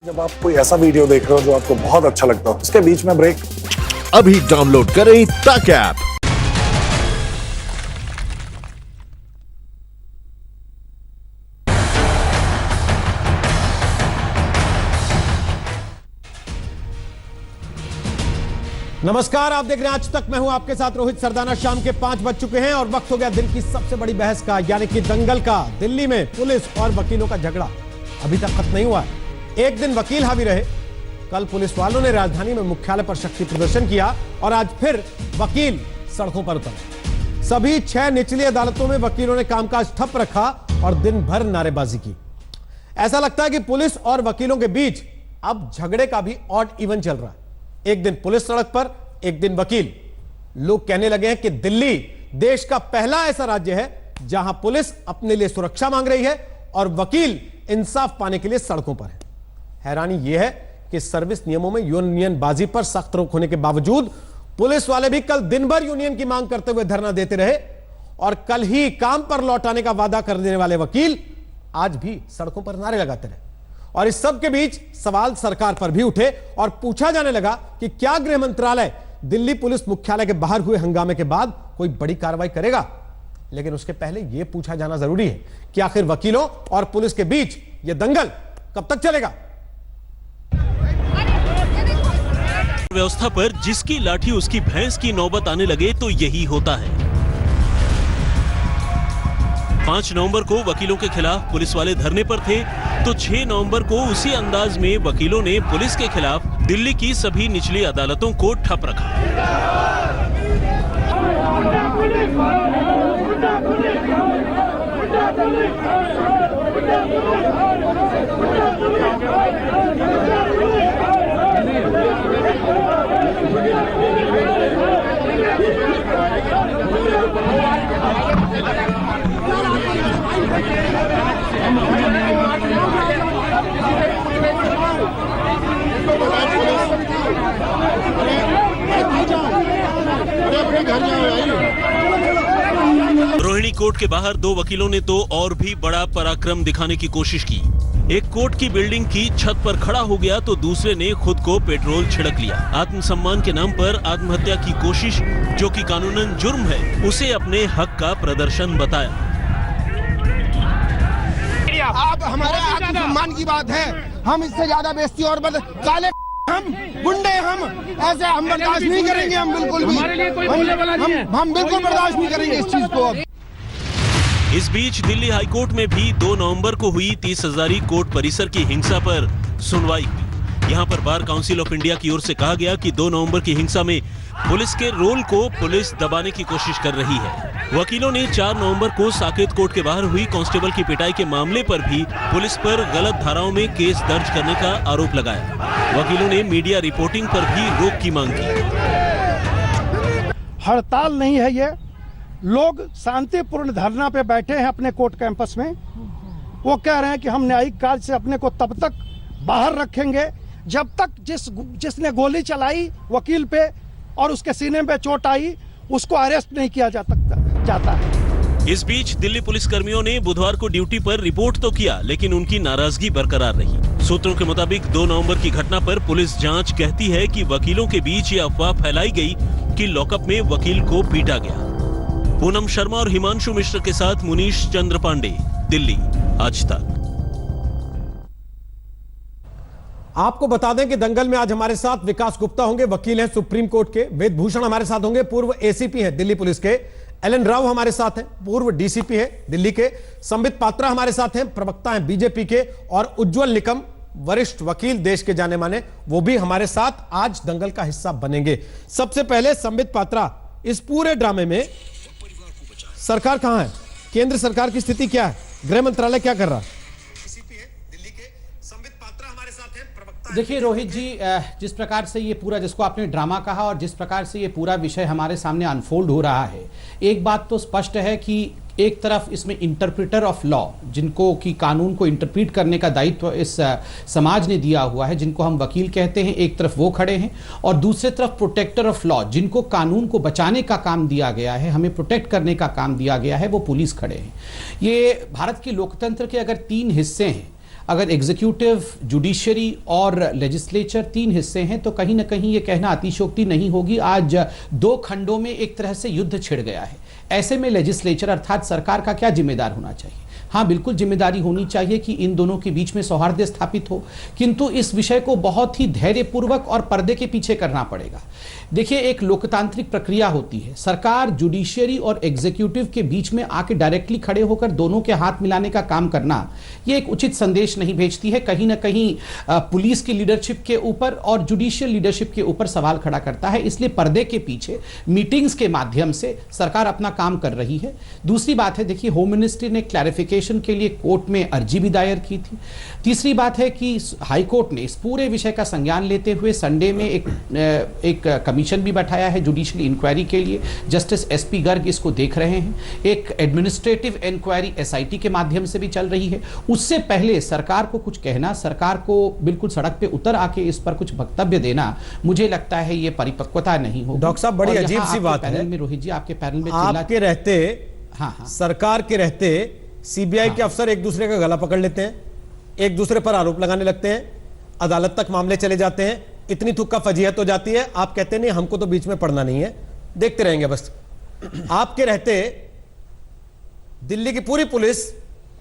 जब आप कोई ऐसा वीडियो देख रहे हो जो आपको बहुत अच्छा लगता हो, उसके बीच में ब्रेक। अभी डाउनलोड करें तक ऐप। नमस्कार, आप देख रहे हैं आज तक। मैं हूं आपके साथ रोहित सरदाना। शाम के 5 बज चुके हैं और वक्त हो गया दिन की सबसे बड़ी बहस का, यानी कि दंगल का। दिल्ली में पुलिस और वकीलों का झगड़ा अभी तक खत्म नहीं हुआ है। एक दिन वकील हावी रहे, कल पुलिस वालों ने राजधानी में मुख्यालय पर शक्ति प्रदर्शन किया और आज फिर वकील सड़कों पर उतरे। सभी 6 निचली अदालतों में वकीलों ने कामकाज ठप रखा और दिन भर नारेबाजी की। ऐसा लगता है कि पुलिस और वकीलों के बीच अब झगड़े का भी ऑड इवन चल रहा है। एक दिन पुलिस सड़क पर, एक दिन वकील। लोग कहने लगे हैं कि दिल्ली देश का पहला ऐसा राज्य है जहां पुलिस अपने लिए सुरक्षा मांग रही है और वकील इंसाफ पाने के लिए सड़कों पर है। हैरानी यह है कि सर्विस नियमों में यूनियन बाजी पर सख्त रोक होने के बावजूद पुलिस वाले भी कल दिन भर यूनियन की मांग करते हुए धरना देते रहे और कल ही काम पर लौटाने का वादा कर देने वाले वकील आज भी सड़कों पर नारे लगाते रहे। और इस सब के बीच सवाल सरकार पर भी उठे और पूछा जाने लगा कि क्या गृह मंत्रालय दिल्ली पुलिस मुख्यालय के बाहर हुए हंगामे के बाद कोई बड़ी कार्रवाई करेगा। लेकिन उसके पहले यह पूछा जाना जरूरी है कि आखिर वकीलों और पुलिस के बीच यह दंगल कब तक चलेगा। व्यवस्था पर जिसकी लाठी उसकी भैंस की नौबत आने लगे तो यही होता है। 5 नवंबर को वकीलों के खिलाफ पुलिस वाले धरने पर थे तो 6 नवंबर को उसी अंदाज में वकीलों ने पुलिस के खिलाफ दिल्ली की सभी निचली अदालतों को ठप रखा। रोहिणी कोर्ट के बाहर 2 वकीलों ने तो और भी बड़ा पराक्रम दिखाने की कोशिश की। एक कोर्ट की बिल्डिंग की छत पर खड़ा हो गया तो दूसरे ने खुद को पेट्रोल छिड़क लिया। आत्मसम्मान के नाम पर आत्महत्या की कोशिश, जो कि कानूनन जुर्म है, उसे अपने हक का प्रदर्शन बताया। आप हमारे आत्मसम्मान की बात है, हम इससे ज्यादा बेइज्जती और काले हम गुंडे हम ऐसे हम बर्दाश्त नहीं करेंगे। हम बिल्कुल भी हम बिल्कुल बर्दाश्त नहीं करेंगे इस चीज को। इस बीच दिल्ली हाईकोर्ट में भी 2 नवंबर को हुई 30 हजारी कोर्ट परिसर की हिंसा पर सुनवाई हुई। यहां पर बार काउंसिल ऑफ इंडिया की ओर से कहा गया कि 2 नवंबर की हिंसा में पुलिस के रोल को पुलिस दबाने की कोशिश कर रही है। वकीलों ने 4 नवंबर को साकेत कोर्ट के बाहर हुई कांस्टेबल की पिटाई के मामले पर भी पुलिस पर गलत धाराओं में केस दर्ज करने का आरोप लगाया। वकीलों ने मीडिया रिपोर्टिंग पर भी रोक की मांग की। हड़ताल नहीं है, ये लोग शांतिपूर्ण धरना पे बैठे हैं अपने कोर्ट कैंपस में। वो कह रहे हैं कि हम न्यायिक कार्य से अपने को तब तक बाहर रखेंगे जब तक जिसने गोली चलाई वकील पे और उसके सीने पे चोट आई उसको अरेस्ट नहीं किया जाता है। इस बीच दिल्ली पुलिस कर्मियों ने बुधवार को ड्यूटी पर रिपोर्ट तो किया, लेकिन उनकी नाराजगी बरकरार रही। सूत्रों के मुताबिक 2 नवंबर की घटना पर पुलिस जांच कहती है कि वकीलों के बीच ये अफवाह फैलाई गई कि लॉकअप में वकील को पीटा गया। पूनम शर्मा और हिमांशु मिश्र के साथ मुनीश चंद्र पांडे, दिल्ली आज तक। आपको बता दें कि दंगल में आज हमारे साथ विकास गुप्ता होंगे, वकील हैं सुप्रीम कोर्ट के। वेद भूषण हमारे साथ होंगे, पूर्व एसीपी हैं दिल्ली पुलिस के। एलन राव हमारे साथ हैं, पूर्व डीसीपी हैं दिल्ली के। संबित पात्रा हमारे साथ हैं, प्रवक्ता हैं बीजेपी के। और उज्जवल निकम, वरिष्ठ वकील, देश के जाने माने, वो भी हमारे साथ आज दंगल का हिस्सा बनेंगे। सबसे पहले संबित पात्रा, इस पूरे ड्रामे में सरकार कहां है? केंद्र सरकार की स्थिति क्या है? गृह मंत्रालय क्या कर रहा है? देखिए रोहित जी, जिस प्रकार से ये पूरा, जिसको आपने ड्रामा कहा और जिस प्रकार से ये पूरा विषय हमारे सामने अनफोल्ड हो रहा है, एक बात तो स्पष्ट है कि एक तरफ इसमें इंटरप्रेटर ऑफ लॉ, जिनको कि कानून को इंटरप्रीट करने का दायित्व इस समाज ने दिया हुआ है, जिनको हम वकील कहते हैं, एक तरफ वो खड़े हैं, और दूसरे तरफ प्रोटेक्टर ऑफ लॉ, जिनको कानून को बचाने का काम दिया गया है, हमें प्रोटेक्ट करने का काम दिया गया है, वो पुलिस खड़े हैं। ये भारत के लोकतंत्र के अगर 3 हिस्से हैं, अगर एग्जीक्यूटिव, जुडिशरी और लेजिस्लेचर 3 हिस्से हैं तो कहीं ना कहीं ये कहना अतिशयोक्ति नहीं होगी। आज 2 खंडों में एक तरह से युद्ध छिड़ गया है। ऐसे में लेजिस्लेचर अर्थात सरकार का क्या जिम्मेदार होना चाहिए? हाँ, बिल्कुल जिम्मेदारी होनी चाहिए कि इन दोनों के बीच में सौहार्द स्थापित हो, किंतु इस विषय को बहुत ही धैर्यपूर्वक और पर्दे के पीछे करना पड़ेगा। देखिए, एक लोकतांत्रिक प्रक्रिया होती है। सरकार जुडिशियरी और एग्जीक्यूटिव के बीच में आके डायरेक्टली खड़े होकर दोनों के हाथ मिलाने का काम करना, यह एक उचित संदेश नहीं भेजती है। कहीं ना कहीं पुलिस की लीडरशिप के ऊपर और जुडिशियल लीडरशिप के ऊपर सवाल खड़ा करता है। इसलिए पर्दे के पीछे मीटिंग्स के माध्यम से सरकार अपना काम कर रही है। दूसरी बात है, देखिए, होम मिनिस्ट्री ने क्लैरिफिकेशन के लिए कोर्ट में अर्जी भी दायर की थी। तीसरी बात है कि हाई कोर्ट ने इस पूरे विषय का संज्ञान लेते हुए संडे में एक कमीशन भी बैठाया है जुडिशियल इंक्वायरी के लिए। जस्टिस एसपी गर्ग इसको देख रहे हैं। एक एडमिनिस्ट्रेटिव इंक्वायरी एसआईटी के माध्यम से भी चल रही है। उससे पहले सरकार को कुछ कहना, सरकार को बिल्कुल सड़क पे उतर आके इस पर कुछ वक्तव्य देना, मुझे लगता है ये परिपक्वता नहीं होगी। डॉक्टर साहब, बड़ी अजीब सी बात है में रोहित जी, आपके पैनल में आपके रहते, हाँ, सरकार के रहते सीबीआई के अफसर एक दूसरे का गला पकड़ लेते हैं, एक दूसरे पर आरोप लगाने लगते हैं, अदालत तक मामले चले जाते हैं, इतनी थुक्का फजीहत हो जाती है। आप कहते नहीं हमको तो बीच में पड़ना नहीं है, देखते रहेंगे बस। आपके रहते दिल्ली की पूरी पुलिस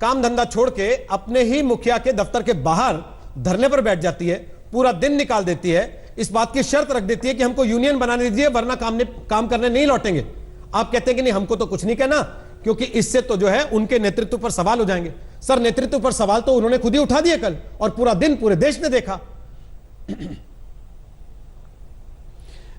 काम धंधा छोड़ के अपने ही मुखिया के दफ्तर के बाहर धरने पर बैठ जाती है, पूरा दिन निकाल देती है, इस बात की शर्त रख देती है कि हमको यूनियन बनाने दीजिए वरना काम करने नहीं लौटेंगे। आप कहते हैं कि नहीं हमको तो कुछ नहीं कहना, क्योंकि इससे तो जो है उनके नेतृत्व पर सवाल हो जाएंगे। सर, नेतृत्व पर सवाल तो उन्होंने खुद ही उठा दिए कल, और पूरा दिन पूरे देश ने देखा।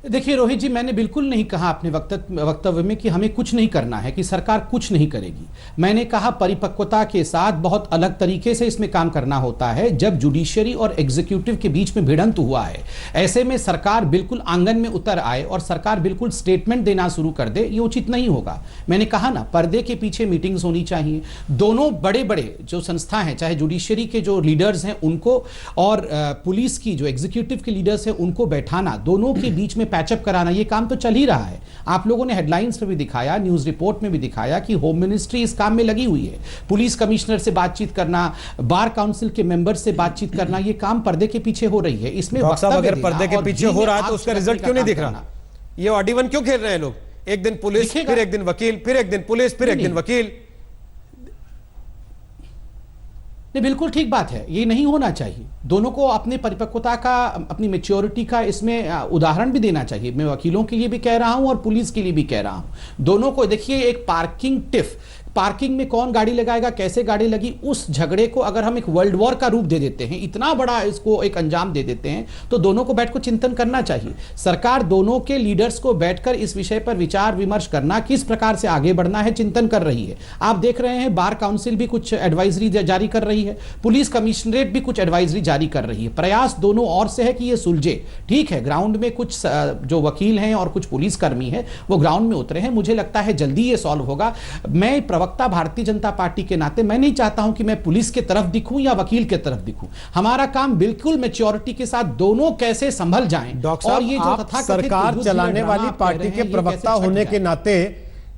देखिए रोहित जी, मैंने बिल्कुल नहीं कहा अपने वक्तव्य में कि हमें कुछ नहीं करना है, कि सरकार कुछ नहीं करेगी। मैंने कहा परिपक्वता के साथ बहुत अलग तरीके से इसमें काम करना होता है। जब जुडिशियरी और एग्जीक्यूटिव के बीच में भिड़ंत हुआ है, ऐसे में सरकार बिल्कुल आंगन में उतर आए और सरकार बिल्कुल स्टेटमेंट देना शुरू कर दे, ये उचित नहीं होगा। मैंने कहा ना, पर्दे के पीछे मीटिंग्स होनी चाहिए। दोनों बड़े बड़े जो संस्था हैं, चाहे जुडिशियरी के जो लीडर्स हैं उनको और पुलिस की जो एग्जीक्यूटिव के लीडर्स हैं उनको बैठाना, दोनों के बीच में पैचअप कराना, ये काम तो चल ही रहा है। आप लोगों ने हेडलाइंस में भी दिखाया, न्यूज रिपोर्ट में भी दिखाया कि होम मिनिस्ट्री इस काम में लगी हुई है। पुलिस कमिश्नर से बातचीत करना, बार काउंसिल के मेंबर से बातचीत करना, ये काम पर्दे के पीछे हो रही है। इसमें अगर पर्दे के पीछे हो रहा है तो उसका रिजल्ट क्यों नहीं दिख रहा? ये ऑडी-1 क्यों खेल रहे हैं लोग? एक दिन पुलिस, फिर एक दिन वकील, फिर एक दिन पुलिस, फिर एक दिन वकील। नहीं, बिल्कुल ठीक बात है, ये नहीं होना चाहिए। दोनों को अपनी परिपक्वता का, अपनी मैच्योरिटी का इसमें उदाहरण भी देना चाहिए। मैं वकीलों के लिए भी कह रहा हूं और पुलिस के लिए भी कह रहा हूं। दोनों को देखिए, एक पार्किंग टिफ, पार्किंग में कौन गाड़ी लगाएगा, कैसे गाड़ी लगी, उस झगड़े को अगर हम एक वर्ल्ड वॉर का रूप दे देते हैं, इतना बड़ा इसको एक अंजाम दे देते हैं, तो दोनों को बैठकर चिंतन करना चाहिए। सरकार दोनों के लीडर्स को बैठकर इस विषय पर विचार विमर्श करना, किस प्रकार से आगे बढ़ना है, चिंतन कर रही है। आप देख रहे हैं बार काउंसिल भी कुछ एडवाइजरी जारी कर रही है, पुलिस कमिश्नरेट भी कुछ एडवाइजरी जारी कर रही है। प्रयास दोनों ओर से है कि यह सुलझे। ठीक है, ग्राउंड में कुछ जो वकील हैं और कुछ पुलिस कर्मी हैं वो ग्राउंड में उतरे हैं, मुझे लगता है जल्दी ये सॉल्व होगा। मैं प्रवक्ता भारतीय जनता पार्टी के नाते मैं नहीं चाहता हूं कि मैं पुलिस के तरफ दिखूं या वकील के तरफ दिखूं। हमारा काम बिल्कुल मैच्योरिटी के साथ दोनों कैसे संभल जाएं। और ये जो तथाकथित सरकार चलाने वाली पार्टी के प्रवक्ता होने के नाते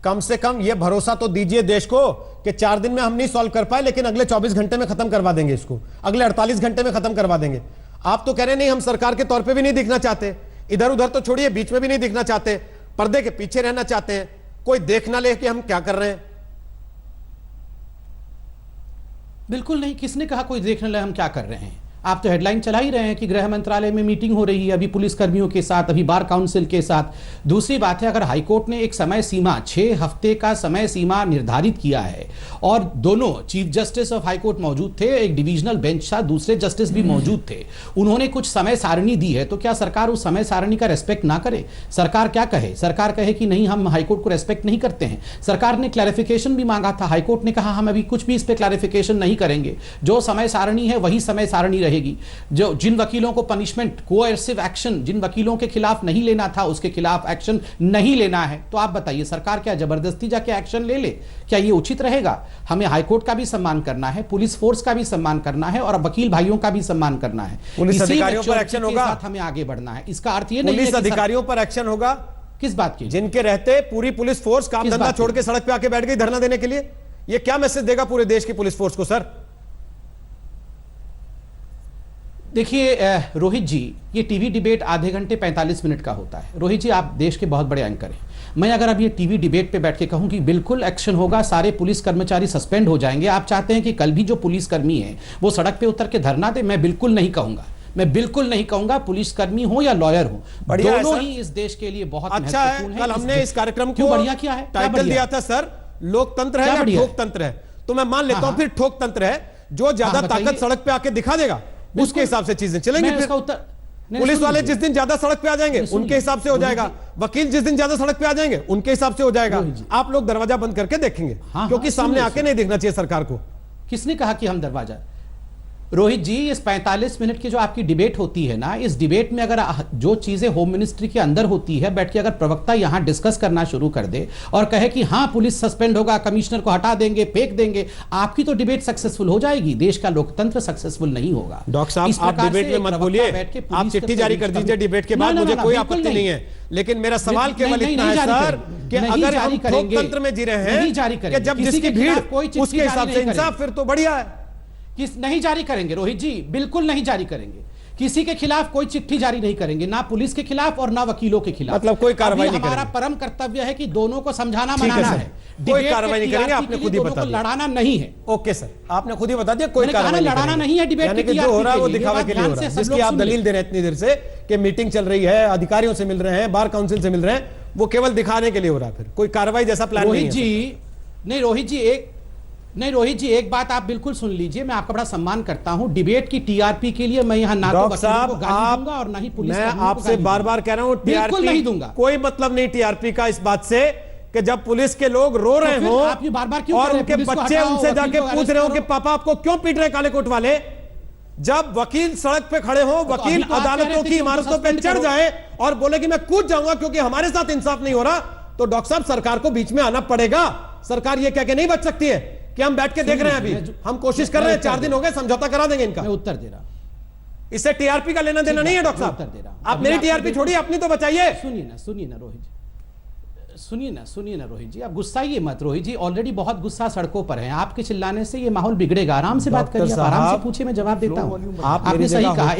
कम से कम ये भरोसा तो दीजिए देश को कि 4 दिन में हम नहीं सॉल्व कर पाए, लेकिन अगले 24 घंटे में खत्म करवा देंगे इसको, अगले 48 घंटे में खत्म करवा देंगे। आप तो कह रहे नहीं, हम सरकार के तौर पे भी नहीं दिखना चाहते, इधर उधर तो छोड़िए, बीच में भी नहीं दिखना चाहते, पर्दे के पीछे रहना चाहते हैं, कोई देख ना ले कि हम क्या कर रहे हैं। बिल्कुल नहीं, किसने कहा कोई देखने लगे हम क्या कर रहे हैं? आप तो हेडलाइन चला ही रहे हैं कि गृह मंत्रालय में मीटिंग हो रही है अभी पुलिस कर्मियों के साथ, अभी बार काउंसिल के साथ। दूसरी बात है, अगर हाईकोर्ट ने एक समय सीमा 6 हफ्ते का समय सीमा निर्धारित किया है और दोनों चीफ जस्टिस ऑफ हाईकोर्ट मौजूद थे, एक डिविजनल बेंच था, दूसरे जस्टिस भी मौजूद थे, उन्होंने कुछ समय सारणी दी है, तो क्या सरकार उस समय सारणी का रेस्पेक्ट ना करे? सरकार क्या कहे? सरकार कहे कि नहीं, हम हाईकोर्ट को रेस्पेक्ट नहीं करते हैं। सरकार ने क्लैरिफिकेशन भी मांगा था, हाईकोर्ट ने कहा हम अभी कुछ भी इस पर क्लैरिफिकेशन नहीं करेंगे, जो समय सारणी है वही समय सारणी रहेगी। जो जिन वकीलों को पनिशमेंट, कोएर्सिव एक्शन जिन वकीलों के खिलाफ नहीं लेना था उसके खिलाफ एक्शन नहीं लेना है। तो आप बताइए, सरकार क्या जबरदस्ती जाके एक्शन ले ले? क्या ये उचित रहेगा? हमें हाईकोर्ट का भी सम्मान करना है, पुलिस फोर्स का भी सम्मान करना है और वकील भाइयों का भी सम्मान करना है। पुलिस अधिकारियों पर एक्शन होगा, हमें आगे बढ़ना है। इसका अर्थ ये नहीं है पुलिस अधिकारियों पर एक्शन होगा। किस बात की? जिनके रहते पूरी पुलिस फोर्स काम धंधा छोड़ के सड़क पे आके बैठ गई धरना देने के लिए। ये क्या मैसेज देगा पूरे देश की पुलिस फोर्स को? सर देखिए रोहित जी, ये टीवी डिबेट आधे घंटे 45 मिनट का होता है। रोहित जी, आप देश के बहुत बड़े एंकर हैं। मैं अगर अब ये टीवी डिबेट पे बैठ के कहूं कि बिल्कुल एक्शन होगा, सारे पुलिस कर्मचारी सस्पेंड हो जाएंगे, आप चाहते हैं कि कल भी जो पुलिसकर्मी है वो सड़क पे उतर के धरना दे, मैं बिल्कुल नहीं कहूंगा। मैं बिल्कुल नहीं कहूंगा, पुलिसकर्मी हो या लॉयर हो, दोनों ही इस देश के लिए बहुत अच्छा है। कल हमने इस कार्यक्रम को बढ़िया किया है, टाइटल दिया था सर, लोकतंत्र है या ठोकतंत्र है। तो मैं मान लेता हूं फिर ठोकतंत्र है, जो ज्यादा ताकत सड़क पे आके दिखा देगा उसके हिसाब से चीजें चलेंगी। फिर पुलिस वाले जिस दिन ज्यादा सड़क पे आ जाएंगे उनके हिसाब से हो जाएगा, वकील जिस दिन ज्यादा सड़क पे आ जाएंगे उनके हिसाब से हो जाएगा। आप लोग दरवाजा बंद करके देखेंगे, क्योंकि सामने आके नहीं देखना चाहिए सरकार को। किसने कहा कि हम दरवाजा? रोहित जी, इस 45 मिनट की जो आपकी डिबेट होती है ना, इस डिबेट में अगर जो चीजें होम मिनिस्ट्री के अंदर होती है, बैठ के अगर प्रवक्ता यहां डिस्कस करना शुरू कर दे और कहे कि हां पुलिस सस्पेंड होगा, कमिश्नर को हटा देंगे, फेंक देंगे, आपकी तो डिबेट सक्सेसफुल हो जाएगी, देश का लोकतंत्र सक्सेसफुल नहीं होगा। डॉक्टर साहब, आप डिबेट में मत बोलिए, आप चिट्ठी जारी कर दीजिए डिबेट के बाद, मुझे कोई आपत्ति नहीं है। लेकिन मेरा सवाल केवल इतना है सर कि अगर हम लोकतंत्र में जी रहे हैं कि जब जिसकी भीड़ उसके हिसाब से इंसाफ, फिर तो बढ़िया है। किस नहीं जारी करेंगे रोहित जी, बिल्कुल नहीं जारी करेंगे। किसी के खिलाफ कोई चिट्ठी जारी नहीं करेंगे, ना पुलिस के खिलाफ और ना वकीलों के खिलाफ। मतलब कोई कार्रवाई नहीं करेंगे। हमारा परम कर्तव्य है कि दोनों को समझाना मनाना है। कोई कार्रवाई नहीं करेंगे, आपने खुद ही बता दिया। लड़ाना नहीं है। ओके सर, आपने खुद ही बता दिया कोई कार्रवाई लड़ाना नहीं है। डिबेट जो हो रहा है वो दिखावे के लिए हो रहा है, जिसकी आप दलील दे रहे हैं इतनी देर से कि मीटिंग चल रही है, अधिकारियों से मिल रहे हैं, बार काउंसिल से मिल रहे हैं, वो केवल दिखाने के लिए हो रहा है। फिर कोई कार्रवाई जैसा प्लान नहीं है। रोहित जी, एक बात आप बिल्कुल सुन लीजिए, मैं आपका बड़ा सम्मान करता हूं। डिबेट की टीआरपी के लिए मैं यहां ना तो वकीलों को गाली दूंगा और ना ही पुलिस। मैं आपसे बार बार कह रहा हूं, टीआरपी नहीं दूंगा। कोई मतलब नहीं टीआरपी का इस बात से कि जब पुलिस के लोग रो रहे हो और उनके बच्चे उनसे जाके पूछ रहे हो कि पापा आपको क्यों पीट रहे काले कोट वाले। जब वकील सड़क पे खड़े हो, वकील अदालतों की इमारतों पर चढ़ जाए और बोले कि मैं कूद जाऊंगा क्योंकि हमारे साथ इंसाफ नहीं हो रहा, तो डॉक्टर साहब सरकार को बीच में आना पड़ेगा। सरकार ये कह के नहीं बच सकती है कि हम बैठ के देख रहे हैं, अभी हम कोशिश कर रहे हैं, 4 दिन हो गए, समझौता करा देंगे इनका। मैं उत्तर दे रहा हूं। इससे टीआरपी का लेना देना नहीं है डॉक्टर साहब। उत्तर दे रहा हूं। आप मेरी टीआरपी छोड़िए, अपनी तो बचाइए। सुनिए ना रोहित जी, सुनिए ना रोहित जी, आप गुस्साइए मत। रोहित जी ऑलरेडी बहुत गुस्सा सड़कों पर हैं, आपके चिल्लाने से ये माहौल बिगड़ेगा। आराम से बात करिए, आराम से पूछिए, मैं जवाब देता हूं। आपने सही कहा,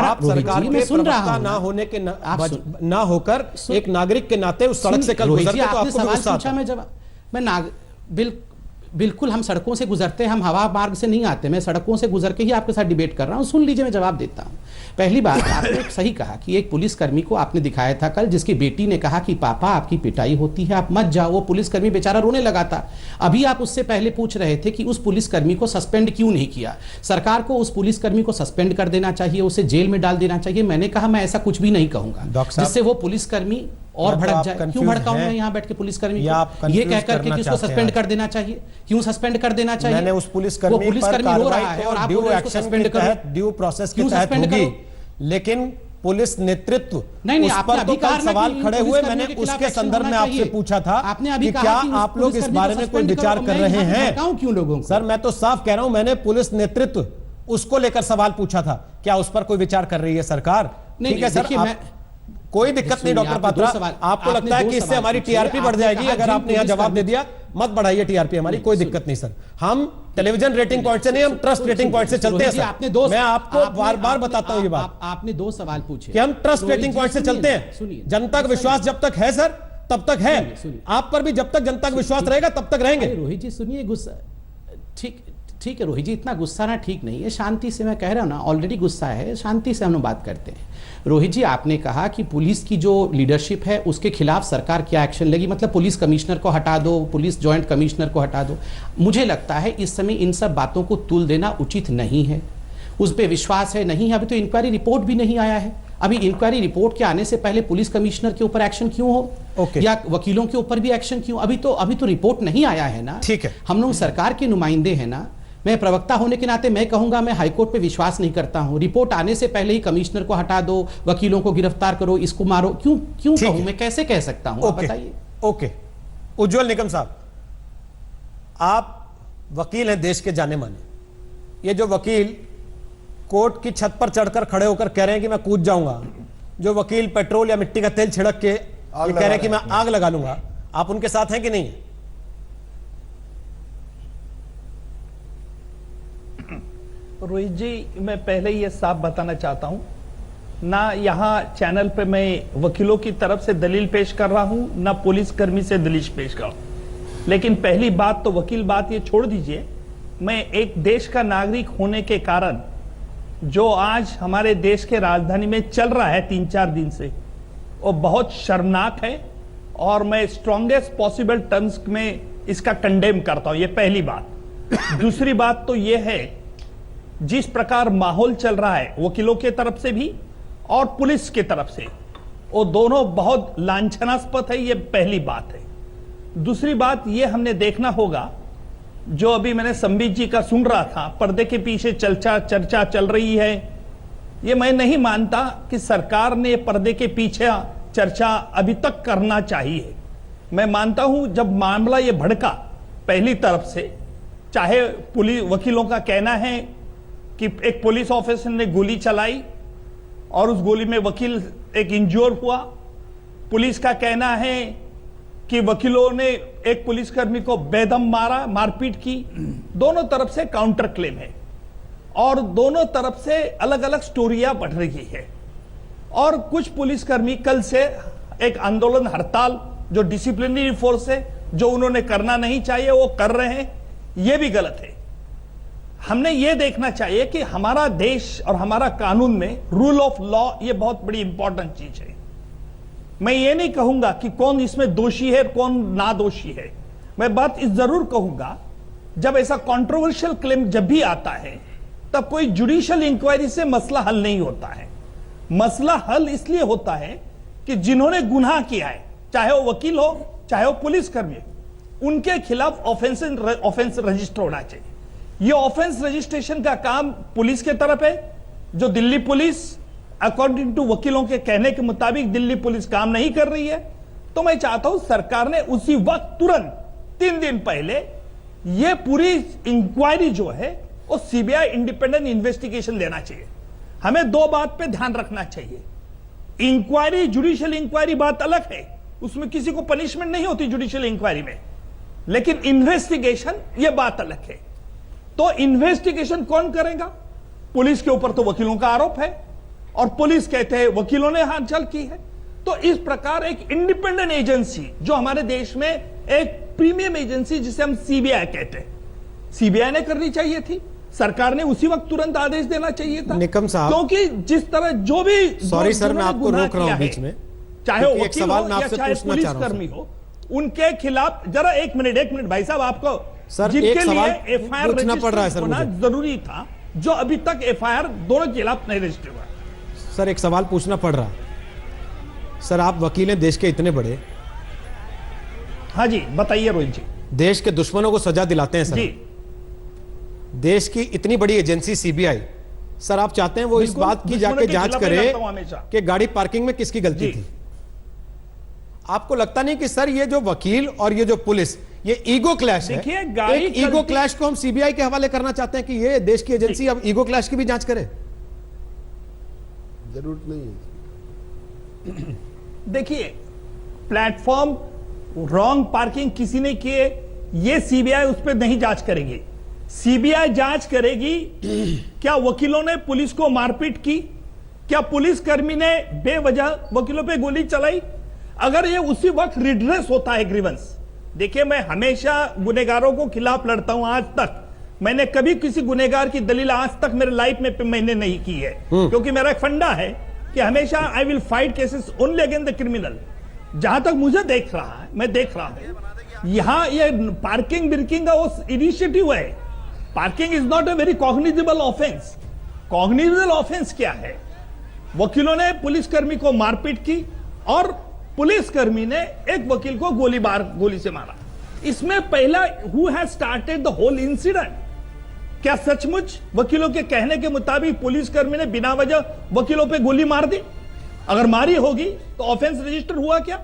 आप सरकार के प्रवक्ता ना होने के ना होकर एक नागरिक के नाते उस सड़क से कल गुजरते तो आपको सवाल पूछा, मैं जवाब मैं बिल्कुल हम सड़कों से गुजरते हैं, हम हवा मार्ग से नहीं आते। मैं सड़कों से गुजर के ही आपके साथ डिबेट कर रहा हूं। सुन लीजिए, मैं जवाब देता हूं। पहली बात, आपने सही कहा कि एक पुलिसकर्मी को आपने दिखाया था कल, जिसकी बेटी ने कहा कि पापा आपकी पिटाई होती है, आप मत जाओ। वो पुलिसकर्मी बेचारा रोने लगा था। अभी आप उससे पहले पूछ रहे थे कि उस पुलिसकर्मी को सस्पेंड क्यों नहीं किया। सरकार को उस पुलिसकर्मी को सस्पेंड कर देना चाहिए, उसे जेल में डाल देना चाहिए। मैंने कहा मैं ऐसा कुछ भी नहीं कहूंगा जिससे वो पुलिसकर्मी और भड़क जाए। क्यों भड़काऊं मैं यहाँ बैठ के पुलिसकर्मी को? ये कहकर के किसको सस्पेंड कर देना चाहिए? क्यों सस्पेंड कर देना चाहिए? मैंने उस पुलिसकर्मी पर कार्रवाई और ड्यू एक्शन के तहत, ड्यू प्रोसेस के तहत होगी, लेकिन पुलिस नेतृत्व उस पर तो कल सवाल खड़े हुए। मैंने उसके संदर्भ में आपसे पूछा था कि क्या आप लोग इस बारे में कोई विचार कर रहे हैं? क्यों लोगों को? सर, मैं तो साफ कह रहा हूं, मैंने पुलिस नेतृत्व उसको लेकर सवाल पूछा था, क्या उस पर कोई विचार कर रही है सरकार? ठीक है सर, कोई दिक्कत नहीं डॉक्टर पात्रा। आपको लगता है कि इससे हमारी टीआरपी बढ़ जाएगी? अगर आपने यहां जवाब दे दिया, मत बढ़ाइए टीआरपी हमारी, कोई दिक्कत नहीं सर। हम टेलीविजन रेटिंग पॉइंट से नहीं, हम ट्रस्ट रेटिंग पॉइंट से चलते हैं सर। मैं आपको बार बार बताता हूं ये बात। आपने 2 सवाल पूछे कि हम ट्रस्ट रेटिंग पॉइंट से चलते हैं। जनता का विश्वास जब तक है सर तब तक है, आप पर भी जब तक जनता का विश्वास रहेगा तब तक रहेंगे। रोहित जी सुनिए, गुस्सा ठीक है रोहित जी, इतना गुस्सा ना ठीक नहीं है, शांति से। मैं कह रहा हूं ना, ऑलरेडी गुस्सा है, शांति से हम लोग बात करते हैं। रोहित जी, आपने कहा कि पुलिस की जो लीडरशिप है उसके खिलाफ सरकार क्या एक्शन लेगी, मतलब पुलिस कमिश्नर को हटा दो, पुलिस जॉइंट कमिश्नर को हटा दो। मुझे लगता है इस समय इन सब बातों को तुल देना उचित नहीं है। उस पर विश्वास है नहीं है, अभी तो इंक्वायरी रिपोर्ट भी नहीं आया है। अभी इंक्वायरी रिपोर्ट के आने से पहले पुलिस कमिश्नर के ऊपर एक्शन क्यों हो, या वकीलों के ऊपर भी एक्शन क्यों? अभी तो रिपोर्ट नहीं आया है ना। ठीक है, हम लोग सरकार के नुमाइंदे हैं ना। मैं प्रवक्ता होने के नाते मैं कहूंगा, मैं हाईकोर्ट पे विश्वास नहीं करता हूं। रिपोर्ट आने से पहले ही कमिश्नर को हटा दो, वकीलों को गिरफ्तार करो, इसको मारो, क्यों कहूं? मैं कैसे कह सकता हूं? आप बताइए। ओके, उज्जवल निकम साहब, आप वकील हैं देश के जाने माने। ये जो वकील कोर्ट की छत पर चढ़कर खड़े होकर कह रहे हैं कि मैं कूद जाऊंगा, जो वकील पेट्रोल या मिट्टी का तेल छिड़क के कह रहे हैं कि मैं आग लगा लूंगा, आप उनके साथ हैं कि नहीं है? रोहित जी, मैं पहले ये साफ बताना चाहता हूं, ना यहाँ चैनल पे मैं वकीलों की तरफ से दलील पेश कर रहा हूं, ना पुलिस कर्मी से दलील पेश कर रहा हूं। लेकिन पहली बात तो वकील बात ये छोड़ दीजिए, मैं एक देश का नागरिक होने के कारण जो आज हमारे देश के राजधानी में चल रहा है 3-4 दिन से, वो बहुत शर्मनाक है और मैं स्ट्रॉन्गेस्ट पॉसिबल टर्म्स में इसका कंडेम करता हूं। ये पहली बात। दूसरी बात तो ये है, जिस प्रकार माहौल चल रहा है वकीलों के तरफ से भी और पुलिस की तरफ से, वो दोनों बहुत लांछनास्पद है। ये पहली बात है। दूसरी बात ये हमने देखना होगा, जो अभी मैंने संबित जी का सुन रहा था, पर्दे के पीछे चर्चा चल रही है। ये मैं नहीं मानता कि सरकार ने पर्दे के पीछे चर्चा अभी तक करना चाहिए। मैं मानता हूं जब मामला ये भड़का पहली तरफ से, चाहे पुलिस वकीलों का कहना है कि एक पुलिस ऑफिसर ने गोली चलाई और उस गोली में वकील एक इंज्योर हुआ, पुलिस का कहना है कि वकीलों ने एक पुलिसकर्मी को बेदम मारा, मारपीट की, दोनों तरफ से काउंटर क्लेम है और दोनों तरफ से अलग अलग स्टोरियां बढ़ रही है। और कुछ पुलिसकर्मी कल से एक आंदोलन, हड़ताल, जो डिसिप्लिनरी फोर्स है, जो उन्होंने करना नहीं चाहिए वो कर रहे हैं, ये भी गलत है। हमने ये देखना चाहिए कि हमारा देश और हमारा कानून में रूल ऑफ लॉ ये बहुत बड़ी इंपॉर्टेंट चीज है। मैं ये नहीं कहूंगा कि कौन इसमें दोषी है कौन ना दोषी है। मैं बात इस जरूर कहूंगा, जब ऐसा कंट्रोवर्शियल क्लेम जब भी आता है तब कोई जुडिशियल इंक्वायरी से मसला हल नहीं होता है। मसला हल इसलिए होता है कि जिन्होंने गुनाह किया है, चाहे वो वकील हो चाहे वो पुलिसकर्मी, उनके खिलाफ ऑफेंस रजिस्टर होना चाहिए। ये ऑफेंस रजिस्ट्रेशन का काम पुलिस के तरफ है, जो दिल्ली पुलिस अकॉर्डिंग टू वकीलों के कहने के मुताबिक दिल्ली पुलिस काम नहीं कर रही है। तो मैं चाहता हूं सरकार ने उसी वक्त तुरंत 3 दिन पहले ये पूरी इंक्वायरी जो है वो सीबीआई इंडिपेंडेंट इन्वेस्टिगेशन देना चाहिए। हमें 2 बात पे ध्यान रखना चाहिए। इंक्वायरी, जुडिशियल इंक्वायरी बात अलग है, उसमें किसी को पनिशमेंट नहीं होती जुडिशियल इंक्वायरी में, लेकिन इन्वेस्टिगेशन ये बात अलग है। तो इन्वेस्टिगेशन कौन करेगा? पुलिस के ऊपर तो वकीलों का आरोप है और पुलिस कहते हैं वकीलों ने हालचाल की है। तो इस प्रकार एक इंडिपेंडेंट एजेंसी, जो हमारे देश में एक प्रीमियम एजेंसी जिसे हम सीबीआई कहते हैं, सीबीआई ने करनी चाहिए थी। सरकार ने उसी वक्त तुरंत आदेश देना चाहिए था। निकम साहब, क्योंकि जिस तरह जो भी, सॉरी सर मैं आपको रोक रहा हूं बीच में, चाहे वो एक वकील सवाल हो मैं या आपसे चाहे पूछना चाह रहा पुलिसकर्मी हो, उनके खिलाफ जरा एक मिनट भाई साहब, आपको सर जिनके एक सवाल लिए एफआईआर पूछना पड़ रहा है सर होना मुझे। जरूरी था, जो अभी तक एफआईआर दोनों के खिलाफ नहीं रजिस्टर हुआ। सर एक सवाल पूछना पड़ रहा। सर आप वकील हैं देश के इतने बड़े, हाँ जी बताइए रोहित जी। देश के दुश्मनों को सजा दिलाते हैं सर जी, देश की इतनी बड़ी एजेंसी सीबीआई, सर आप चाहते हैं वो इस बिल्कुल, बात की दुश्मनों जाके के जांच खिलाफ मैं करे लड़ता हूं हमेशा। कि गाड़ी पार्किंग में किसकी गलती जी। थी? आपको लगता नहीं कि सर ये जो वकील और ये जो पुलिस, ये ईगो क्लैश है? देखिए, गाड़ी एक ईगो गलती- क्लैश को हम सीबीआई के हवाले करना चाहते हैं कि ये देश की एजेंसी अब ईगो क्लैश की भी जांच करे। जरूरत नहीं है। देखिए, प्लेटफॉर्म रॉन्ग पार्किंग किसी ने किए, ये सीबीआई उस पर नहीं जांच करेगी। सीबीआई जांच करेगी क्या वकीलों ने पुलिस को मारपीट की, क्या पुलिसकर्मी ने बेवजह वकीलों पे गोली चलाई। अगर ये उसी वक्त रिड्रेस होता है ग्रीवेंस, देखिए मैं हमेशा गुनेगारों को खिलाफ लड़ता हूं। आज तक मैंने कभी किसी गुनेगार की दलील आज तक मेरे लाइफ में मैंने नहीं की है, क्योंकि मेरा एक फंडा है कि हमेशा I will fight cases only against the criminal. जहां तक मुझे देख रहा है, मैं देख रहा हूं यहां ये पार्किंग बिर्किंग का वो इनिशिएटिव है। Parking is not a very cognizable offence. Cognizable offence क्या है? वकीलों ने पुलिसकर्मी को मारपीट की और पुलिसकर्मी ने एक वकील को गोली से मारा। इसमें पहला who has started the whole incident? क्या सचमुच वकीलों के कहने के मुताबिक पुलिसकर्मी ने बिना वजह वकीलों पे गोली मार दी? अगर मारी होगी तो ऑफेंस रजिस्टर हुआ क्या?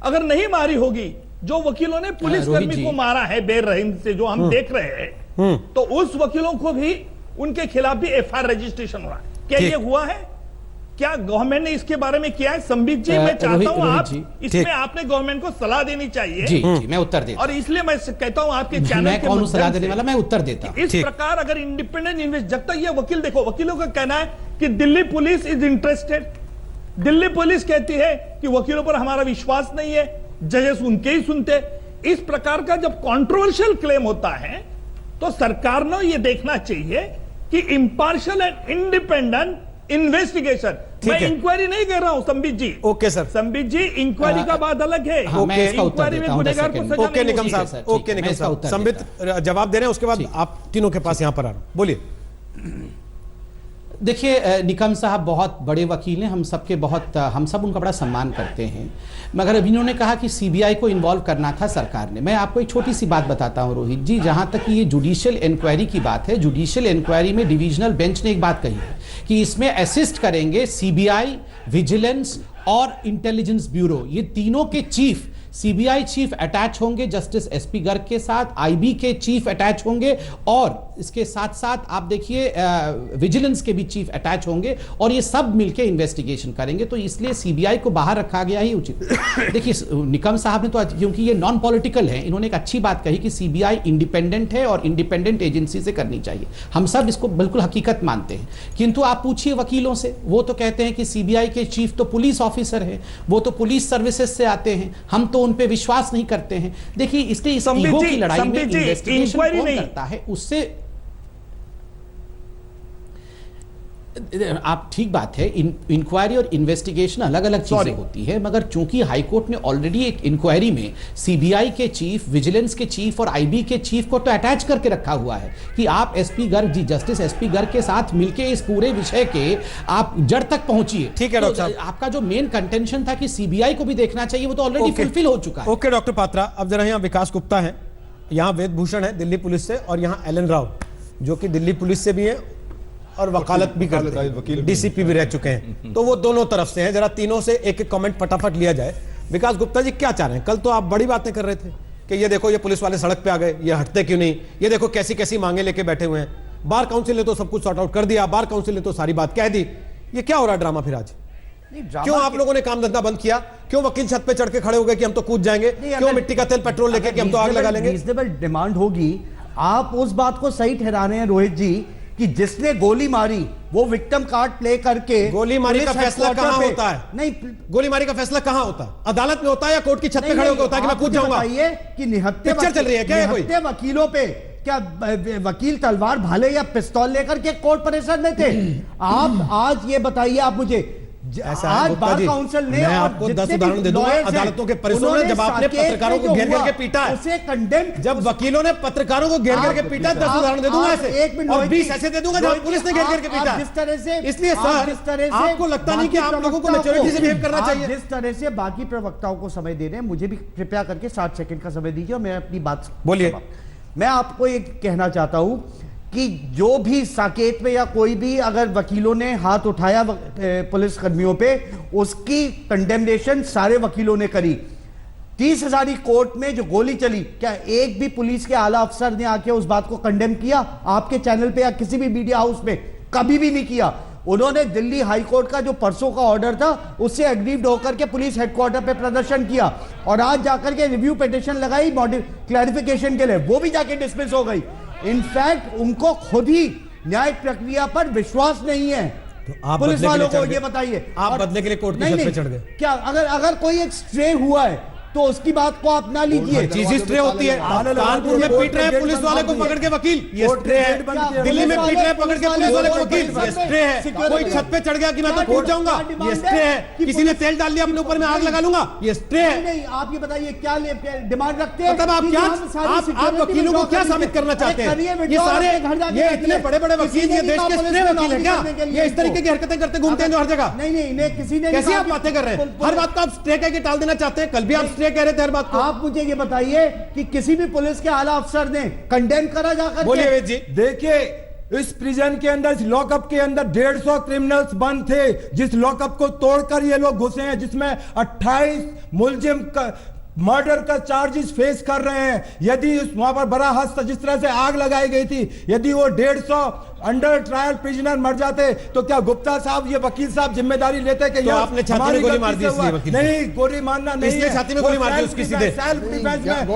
अगर नहीं मारी होगी, जो वकीलों ने पुलिसकर्मी को मारा है बेरहम से, जो हम देख रहे हैं, तो उस वकीलों को भी उनके खिलाफ भी एफआईआर रजिस्ट्रेशन हुआ। क्या ये हुआ है? क्या गवर्नमेंट ने इसके बारे में किया है? संबित जी, मैं चाहता हूं आप इसमें आपने गवर्नमेंट को सलाह देनी चाहिए। जी, मैं उत्तर देता और इसलिए मैं कहता हूं आपके चैनल मैं के कौन सलाह देने वाला, मैं उत्तर देता हूं। इस प्रकार अगर इंडिपेंडेंट इन्वेस्ट, जब तक ये वकील, देखो वकीलों का कहना है कि Delhi police is interested, Delhi police कहती है कि वकीलों पर हमारा विश्वास नहीं है, जजेस उनके ही सुनते। इस प्रकार का जब कंट्रोवर्शियल क्लेम होता है तो सरकार ने यह देखना चाहिए कि इंपार्शियल एंड इंडिपेंडेंट इन्वेस्टिगेशन, मैं इंक्वायरी नहीं कर रहा हूं संबित जी। ओके सर, संबित जी, इंक्वायरी का बात अलग है। इंक्वायरी में गुनहगार को सजा ओके नहीं निकम होगी। साहब, ओके निकम साहब, संबित जवाब दे रहे हैं, उसके बाद आप तीनों के पास यहां पर आ रहा हूं, बोलिए। देखिए निकम साहब बहुत बड़े वकील हैं, हम सब उनका बड़ा सम्मान करते हैं, मगर अभी इन्होंने कहा कि सीबीआई को इन्वॉल्व करना था सरकार ने। मैं आपको एक छोटी सी बात बताता हूं रोहित जी, जहां तक ये जुडिशियल इंक्वायरी की बात है, जुडिशियल इंक्वायरी में डिविजनल बेंच ने एक बात कही है कि इसमें असिस्ट करेंगे सीबीआई, विजिलेंस और इंटेलिजेंस ब्यूरो, ये तीनों के चीफ, सीबीआई चीफ अटैच होंगे जस्टिस एसपी गर्ग के साथ, आईबी के चीफ अटैच होंगे और इसके साथ साथ आप देखिए विजिलेंस के भी चीफ अटैच होंगे और ये सब मिलके इन्वेस्टिगेशन करेंगे। तो इसलिए सीबीआई को बाहर रखा गया ही उचित। देखिए निकम साहब ने तो, क्योंकि ये नॉन पॉलिटिकल है, इन्होंने एक अच्छी बात कही कि सीबीआई इंडिपेंडेंट है और इंडिपेंडेंट एजेंसी से करनी चाहिए, हम सब इसको बिल्कुल हकीकत मानते हैं। किंतु आप पूछिए वकीलों से, वो तो कहते हैं कि सीबीआई के चीफ तो पुलिस ऑफिसर है, वो तो पुलिस सर्विसेज से आते हैं, हम तो उन पे विश्वास नहीं करते हैं। देखिए इसके इस ईगो की लड़ाई में इन्वेस्टिगेशन कौन करता है, उससे आप, ठीक बात है, इंक्वायरी और इन्वेस्टिगेशन अलग अलग चीजें होती है, मगर चूंकि हाईकोर्ट ने ऑलरेडी एक इंक्वायरी में सीबीआई के चीफ, विजिलेंस के चीफ और आईबी के चीफ को तो अटैच करके रखा हुआ है कि आप SP Garg ji, justice SP Garg के साथ मिलके इस पूरे विषय के आप जड़ तक पहुंचिए। ठीक है डॉक्टर साहब, आपका जो मेन कंटेंशन था कि सीबीआई को भी देखना चाहिए, वो तो ऑलरेडी फुलफिल हो चुका है। ओके डॉक्टर पात्रा, अब जरा यहाँ विकास गुप्ता है, यहाँ वेदभूषण है दिल्ली पुलिस से, और यहाँ एलन राव जो कि दिल्ली पुलिस से भी है और वकालत भी करते हैं, डीसीपी भी रह चुके हैं, तो वो दोनों तरफ से हैं। जरा तीनों से एक एक कमेंट फटाफट लिया जाए। विकास गुप्ता जी क्या चाह रहे हैं? कल तो आप बड़ी बातें कर रहे थे कि ये देखो ये पुलिस वाले सड़क पे आ गए, ये हटते क्यों नहीं, ये देखो कैसी कैसी मांगे लेके बैठे हुए हैं, बार काउंसिल ने तो सब कुछ सॉर्ट आउट कर दिया, बार काउंसिल ने तो सारी बात कह दी। ये क्या हो रहा है ड्रामा फिर आज? क्यों आप लोगों ने काम धंधा बंद किया? क्यों वकील छत पे चढ़ के खड़े हो गए कि हम तो कूद जाएंगे? क्यों मिट्टी का तेल पेट्रोल लेके कि हम तो आग लगा लेंगे? रीजनेबल डिमांड होगी। आप उस बात को सही ठहरा रहे हैं रोहित जी कि जिसने गोली मारी वो विक्टिम कार्ड प्ले करके, गोली मारी का फैसला कहां होता है? नहीं, गोली मारी का फैसला कहां होता है? अदालत में होता है या कोर्ट की छत पे खड़े होकर होता है कि मैं कूद जाऊंगा? कि निहत्ते पिक्चर चल रही है क्या? कोई वकीलों पे क्या वकील तलवार भाले या पिस्तौल लेकर के कोर्ट परेशान नहीं थे? आप आज ये बताइए, आप मुझे आज बार काउंसिल ने, मैं आपको 10 उदाहरण दे दूंगा अदालतों के परिसरों में जब आपने पत्रकारों को घेर घेर के पीटा है, उसे कंडेम, जब वकीलों ने पत्रकारों को घेर घेर के पीटा, 10 उदाहरण दे दूंगा ऐसे, और 20 ऐसे दे दूंगा जब पुलिस ने घेर घेर के पीटा। जिस तरह से, इसलिए सर आपको लगता नहीं कि आप लोगों को मैच्योरिटी से बिहेव करना चाहिए? जिस तरह से बाकी प्रवक्ताओं को समय दे रहे हैं, मुझे भी कृपया करके 60 सेकंड का समय दीजिए और मैं अपनी बात बोलिए। मैं आपको एक कहना चाहता हूं कि जो भी साकेत में या कोई भी अगर वकीलों ने हाथ उठाया पुलिस कर्मियों पे, उसकी कंडेमनेशन सारे वकीलों ने करी। 30,000 कोर्ट में जो गोली चली, क्या एक भी पुलिस के आला अफसर ने आके उस बात को कंडेम किया? आपके चैनल पे या किसी भी मीडिया हाउस में कभी भी नहीं किया। उन्होंने दिल्ली हाई कोर्ट का जो परसों का ऑर्डर था उससे एग्रीव्ड होकर के पुलिस हेडक्वार्टर पे प्रदर्शन किया और आज जाकर के रिव्यू पिटीशन लगाई क्लैरिफिकेशन के लिए, वो भी जाके डिसमिस हो गई। इनफैक्ट उनको खुद ही न्यायिक प्रक्रिया पर विश्वास नहीं है। तो आप पुलिस वालों को ये बताइए, आप बदले के लिए कोर्ट की छत पे चढ़ गए क्या? अगर कोई एक स्ट्रे हुआ है तो उसकी बात को आप ना लीजिए। चीज स्ट्रे होती है। कानपुर में पीट रहे हैं पुलिस वाले को पकड़ के वकील, ये स्ट्रे है। दिल्ली में पीट रहे हैं पकड़ के पुलिस वाले को वकील, ये स्ट्रे है। कोई छत पे चढ़ गया कि मैं तो कूद जाऊंगा, ये स्ट्रे है। किसी ने तेल डाल दिया अपने ऊपर, मैं आग लगा लूंगा, ये स्ट्रे है। नहीं, आप ये बताइए क्या डिमांड रखते हैं? मतलब आप क्या, आप वकीलों को क्या साबित करना चाहते हैं? ये सारे, ये इतने बड़े बड़े वकील ये देश के स्ट्रे वकील है क्या? ये इस तरीके की हरकतें करते घूमते हैं जो हर जगह। नहीं, किसी ने, कैसी आप बातें कर रहे हैं? हर बात को आप स्ट्रे कह के टाल देना चाहते हैं। कल भी आप स्ट्रे कह रहे थे हर बात को। आप मुझे ये बताइए कि किसी भी पुलिस के आला अफसर ने कंडेम करा जाकर? बोलिए वेद जी। देखिए, इस प्रिजन के अंदर, इस लॉकअप के अंदर 150 क्रिमिनल्स बंद थे, जिस लॉकअप को तोड़कर ये लोग घुसे हैं, जिसमें 28 मुलजिम मर्डर का चार्जेस फेस कर रहे हैं। यदि वहां पर बड़ा हादसा, जिस तरह से आग लगाई गई थी, यदि वो 150 अंडर ट्रायल प्रिजनर मर जाते तो क्या गुप्ता साहब, ये वकील साहब जिम्मेदारी लेते कि तो आपने छाती में गोली मार दी इसलिए वकील को? नहीं, गोली मारना नहीं इसलिए है, छाती में गोली मार दी उसकी सीधे। सेल्फ डिफेंस में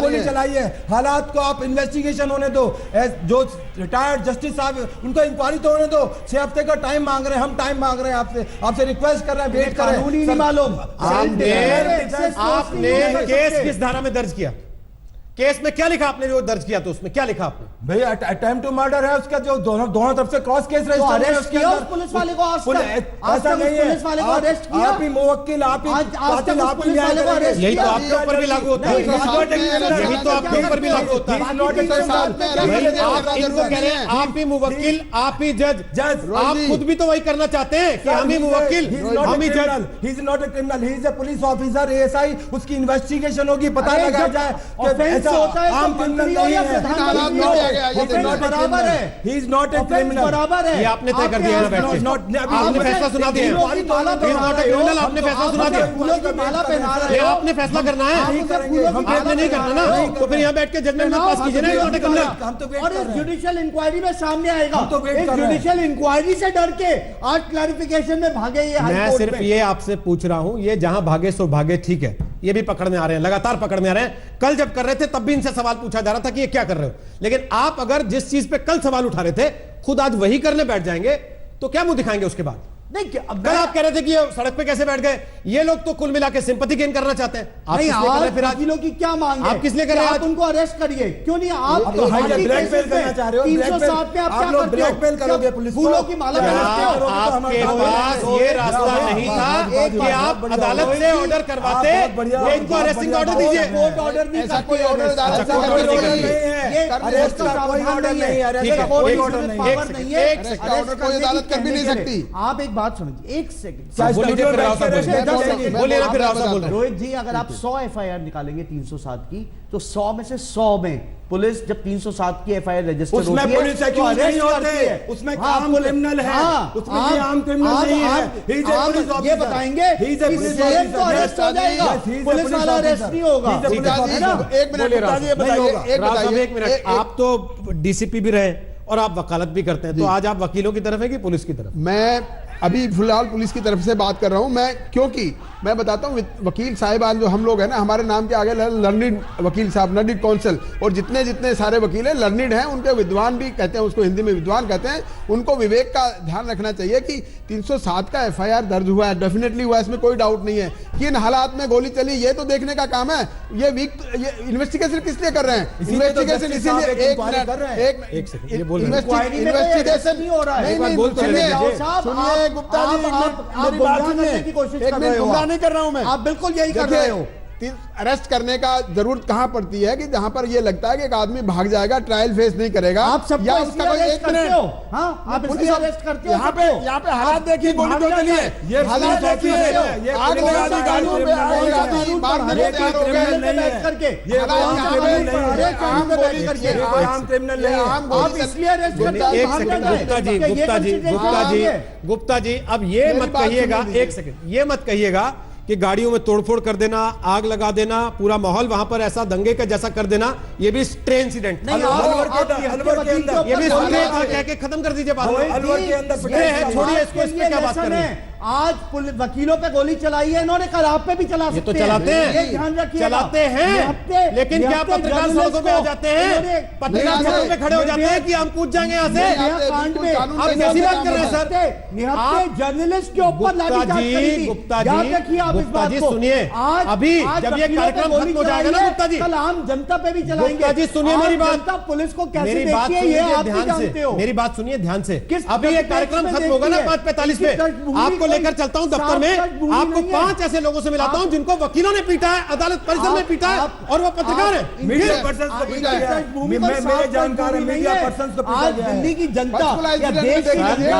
गोली चलाई है। हालात को आप इन्वेस्टिगेशन होने दो, जो रिटायर्ड जस्टिस साहब उनको इंक्वायरी तो होने दो। 6 हफ्ते का टाइम मांग रहे हैं, हम टाइम मांग रहे हैं आपसे रिक्वेस्ट कर रहे हैं, वेट करें। कानूनी नहीं मालूम। आपने केस किस धारा में दर्ज किया? केस में क्या लिखा आपने? जो दर्ज किया तो उसमें क्या लिखा आपने? भैया अटेम्प्ट टू मर्डर है उसका, जो दोनों तरफ से क्रॉस केस तो अरेस्ट किया उस पुलिस वाले को? ऐसा नहीं है, पुलिस वाले को अरेस्ट किया? आप ही मुवक्किल, आप ही कातिल, आप ही न्याय करेंगे। यही तो आपके ऊपर भी लागू होता है, यही तो आपके ऊपर भी लागू होता है। आप इनको कह रहे हैं आप ही मुवक्किल, आप ही जज। आप खुद भी तो वही करना चाहते हैं कि हम ही मुवक्किल, हम ही जज। He is not a criminal, he is a police officer, ASI. उसकी इन्वेस्टिगेशन होगी, पता लगाया जाए कि होता है आम क्रिमिनल नहीं है, बराबर है। He is not a criminal, बराबर है। ये आपने तय कर दिया है ना बैठ के। आपने फैसला सुना दिया, क्रिमिनल आपने फैसला सुना दिया। फूलों की माला पहना रहे ये हो, आपने फैसला करना है, आपने नहीं करना ना, तो फिर यहाँ बैठ के जजमेंट पास कीजिए ना। Not a criminal. हम तो वेट और कर इस रहे हैं। जुडिशियल इंक्वायरी में सामने आएगा। हम तो वेट इस कर रहे हैं। जुडिशियल इंक्वायरी से डर के आज क्लैरिफिकेशन में भागे ये हाई मैं कोर्ट सिर्फ में। ये आपसे पूछ रहा हूं, ये जहां भागे सो भागे, ठीक है, ये भी पकड़ने आ रहे हैं, लगातार पकड़ने आ रहे हैं। कल जब कर रहे थे तब भी इनसे सवाल पूछा जा रहा था कि ये क्या कर रहे हो, लेकिन आप अगर जिस चीज पे कल सवाल उठा रहे थे खुद आज वही करने बैठ जाएंगे तो क्या मुंह दिखाएंगे उसके बाद? नहीं, कल आप कह रहे थे कि ये सड़क पे कैसे बैठ गए, ये लोग तो कुल मिला के सिंपैथी गेन करना चाहते हैं। आप नहीं, किस लिए कर रहे हैं फिर आज? वकीलों की क्या मांग है? आप किस लिए कर रहे हैं आप आज? उनको अरेस्ट करिए, क्यों नहीं? आप तो ब्लैकमेल करना चाह रहे हो, 307 पे आप क्या लोग करते हो? ब्लैकमेल करोगे पुलिस को? फूलों की माला पहनाते हो? आपके पास ये रास्ता नहीं था कि आप अदालत से ऑर्डर करवाते, ये इनको अरेस्टिंग ऑर्डर दीजिए। कोर्ट ऑर्डर नहीं ऐसा करती कोई ऑर्डर है। अदालत ऐसा से कोई करती ऑर्डर नहीं नहीं है। ये अरेस्ट का कोई कोई ऑर्डर नहीं है, ठीक है, कोई एक ऑर्डर सेकंड, पावर एक नहीं है। सेकंड, एक सेकंड, ऑर्डर कोई अदालत कर भी नहीं सकती। आप एक बात समझिए, एक सेकंड। बोलिए फिर राव साहब बोलिए। बोलिए ना फिर राव साहब बोल रहे हैं। रोहित जी, अगर आप 100 एफआईआर निकालेंगे 307 की, तो 100 में से 100 में पुलिस जब 307 की एफआईआर रजिस्टर होती है, उसमें पुलिस तो एक्यूज नहीं अरेस्ट होते, करती है। उसमें हाँ, आम क्रिमिनल है, उसमें ये आम क्रिमिनल नहीं है। He is a police ये officer. बताएंगे He is a कि police शेर officer. तो अरेस्ट हो जाएगा, Yes, he is a police police वाला अरेस्ट officer. नहीं होगा। He is a police है ना? officer. एक मिनट बता दिए, बताइए, एक राव साहब बताइए, एक मिनट, आप तो डीसीपी भी रहे और आप वकालत भी करते हैं, तो आज आप वकीलों की तरफ है कि पुलिस की तरफ? मैं अभी फिलहाल पुलिस की तरफ से बात कर रहा हूं मैं, क्योंकि मैं बताता हूं वकील साहिबान जो हम लोग हैं ना, हमारे नाम के आगे लर्निड वकील साहब, लर्निड काउंसिल, और जितने जितने सारे वकील हैं लर्निड हैं, उनके विद्वान भी कहते हैं, उसको हिंदी में विद्वान कहते हैं। उनको विवेक का ध्यान रखना चाहिए कि 307 का एफआईआर दर्ज हुआ है, डेफिनेटली हुआ है, इसमें कोई डाउट नहीं है। किन हालात में गोली चली ये तो देखने का काम है। ये इन्वेस्टिगेशन किस लिए कर रहे हैं? इन्वेस्टिगेशन इसीलिए एक सेकंड, ये बोल रहे हैं। इन्वेस्टिगेशन नहीं हो रहा है। एक बार बोल तो सुनिए लीजिए। सुनिए गुप्ता जी, आप गुमराह करने की कोशिश कर रहे हो। गुमराह नहीं कर रहा हूं मैं, आप बिल्कुल यही कर रहे हो। अरेस्ट करने का जरूरत कहां पड़ती है कि जहां पर ये लगता है कि एक आदमी भाग जाएगा, ट्रायल फेस नहीं करेगा, आप सबको या इसलिए उसका कोई अरेस्ट एक करते मिनट हो? हाँ, आप इसलिए अरेस्ट करते हो? यहाँ पे हालात देखिए, गोली तो चली है, ये हालात पुलिस देखिए, ऑफिसर है, आग लगा दी गाड़ियों पे, आग लगा दी, मारने को तैयार हो गए, बैठ करके ये हालात यहाँ पे आम गोली करके ये आम क्रिमिनल नहीं है। आम आप गोली इसलिए अरेस्ट करते हो? एक भाग सेकंड, जाए। गुप्ता जी, क्या ये गुप्ता जी, consideration गुप्ता जी, है? गुप्ता जी, अब ये मेरी मत बात कहिएगा, सुन लीजिए। एक सेकंड, ये मत कहिएगा कि गाड़ियों में तोड़फोड़ कर देना, आग लगा देना, पूरा माहौल वहां पर ऐसा दंगे का जैसा कर देना, ये भी स्ट्रे इंसिडेंट। नहीं, हलवर के अंदर ये भी स्ट्रे था, कह के खत्म कर दीजिए बात। हलवर के अंदर स्ट्रे है, छोड़िए इसको, इस पे क्या बात कर रहे हैं? आज वकीलों पे गोली चलाई है इन्होंने, कल आप पे भी चला सकते हैं। ये तो चलाते हैं, ये ध्यान रखिए, चलाते हैं, लेकिन क्या पत्रकार सड़कों पे आ जाते हैं? पत्रकार सड़कों पे खड़े हो जाते हैं कि हम कूद जाएंगे यहाँ से? कांड में आप कैसी बात कर रहे हैं सर? निहत्थे जर्नलिस्ट के ऊपर लाठीचार्ज करी थी। गुप्ता याद जी, रखिए आप इस गुप्ता बात जी को। सुनिए, अभी जब ये कार्यक्रम खत्म हो जाएगा ना गुप्ता जी, कल आम जनता पे भी चलाएंगे। गुप्ता जी सुनिए मेरी बात, जनता पुलिस को कैसे मेरी बात देखती है सुनिए ये आप भी ध्यान जानते से, हो। मेरी बात सुनिए ध्यान से। किस अभी ये कंटेक्स्ट कार्यक्रम में खत्म होगा ना देखती है? 5:45 पे, आपको लेकर चलता हूं दफ्तर में, आपको 5 ऐसे लोगों से मिलाता हूं जिनको वकीलों ने पीटा है, अदालत परिसर में पीटा है, और वो पत्रकार है। मीडिया पर्सन को पीटा गया है, मेरे जानकार है, मीडिया पर्सन को पीटा आज गया है। दिल्ली की जनता या देश की जनता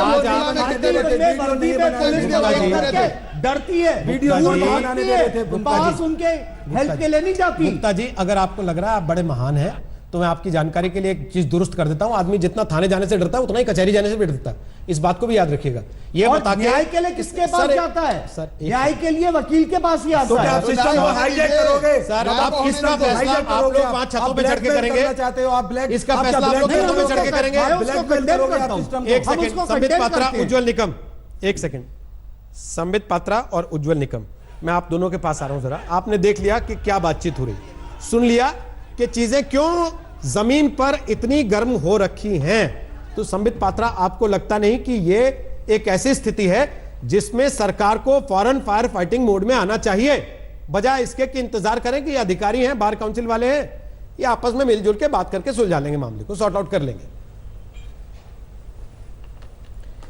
डरती है, वीडियो पास उनके हेल्प के लिए नहीं जाती। गुप्ता जी, अगर आपको लग रहा है आप बड़े महान हैं तो मैं आपकी जानकारी के लिए एक चीज दुरुस्त कर देता हूं, आदमी जितना थाने जाने से डरता है उतना ही कचहरी जाने से भी डरता है, इस बात को भी याद रखिएगा। ये और बता न्याय के लिए किसके पास जाता है? सर, न्याय के लिए वकील के पास ही आता है। आप सिस्टम को हाईजैक करोगे सर, आप किसका फैसला आप लोग 5 छतों पे चढ़ के करेंगे? चाहते हो आप ब्लैक, इसका फैसला आप लोग छतों पे चढ़ के करेंगे? एक हम सेकंड, उसको संबित condemn पात्रा, करते हैं। उज्जवल निकम, एक सेकंड, संबित पात्रा और उज्जवल निकम, मैं आप दोनों के पास आ रहा हूं जरा। आपने देख लिया कि क्या बातचीत हो रही, सुन लिया कि चीजें क्यों जमीन पर इतनी गर्म हो रखी हैं। तो संबित पात्रा, आपको लगता नहीं कि ये एक ऐसी स्थिति है जिसमें सरकार को फौरन फायर फाइटिंग मोड में आना चाहिए, बजाय इसके कि इंतजार करें कि ये अधिकारी हैं, बार काउंसिल वाले हैं, ये आपस में मिलजुल के बात करके सुलझा लेंगे, मामले को सॉर्ट आउट कर लेंगे?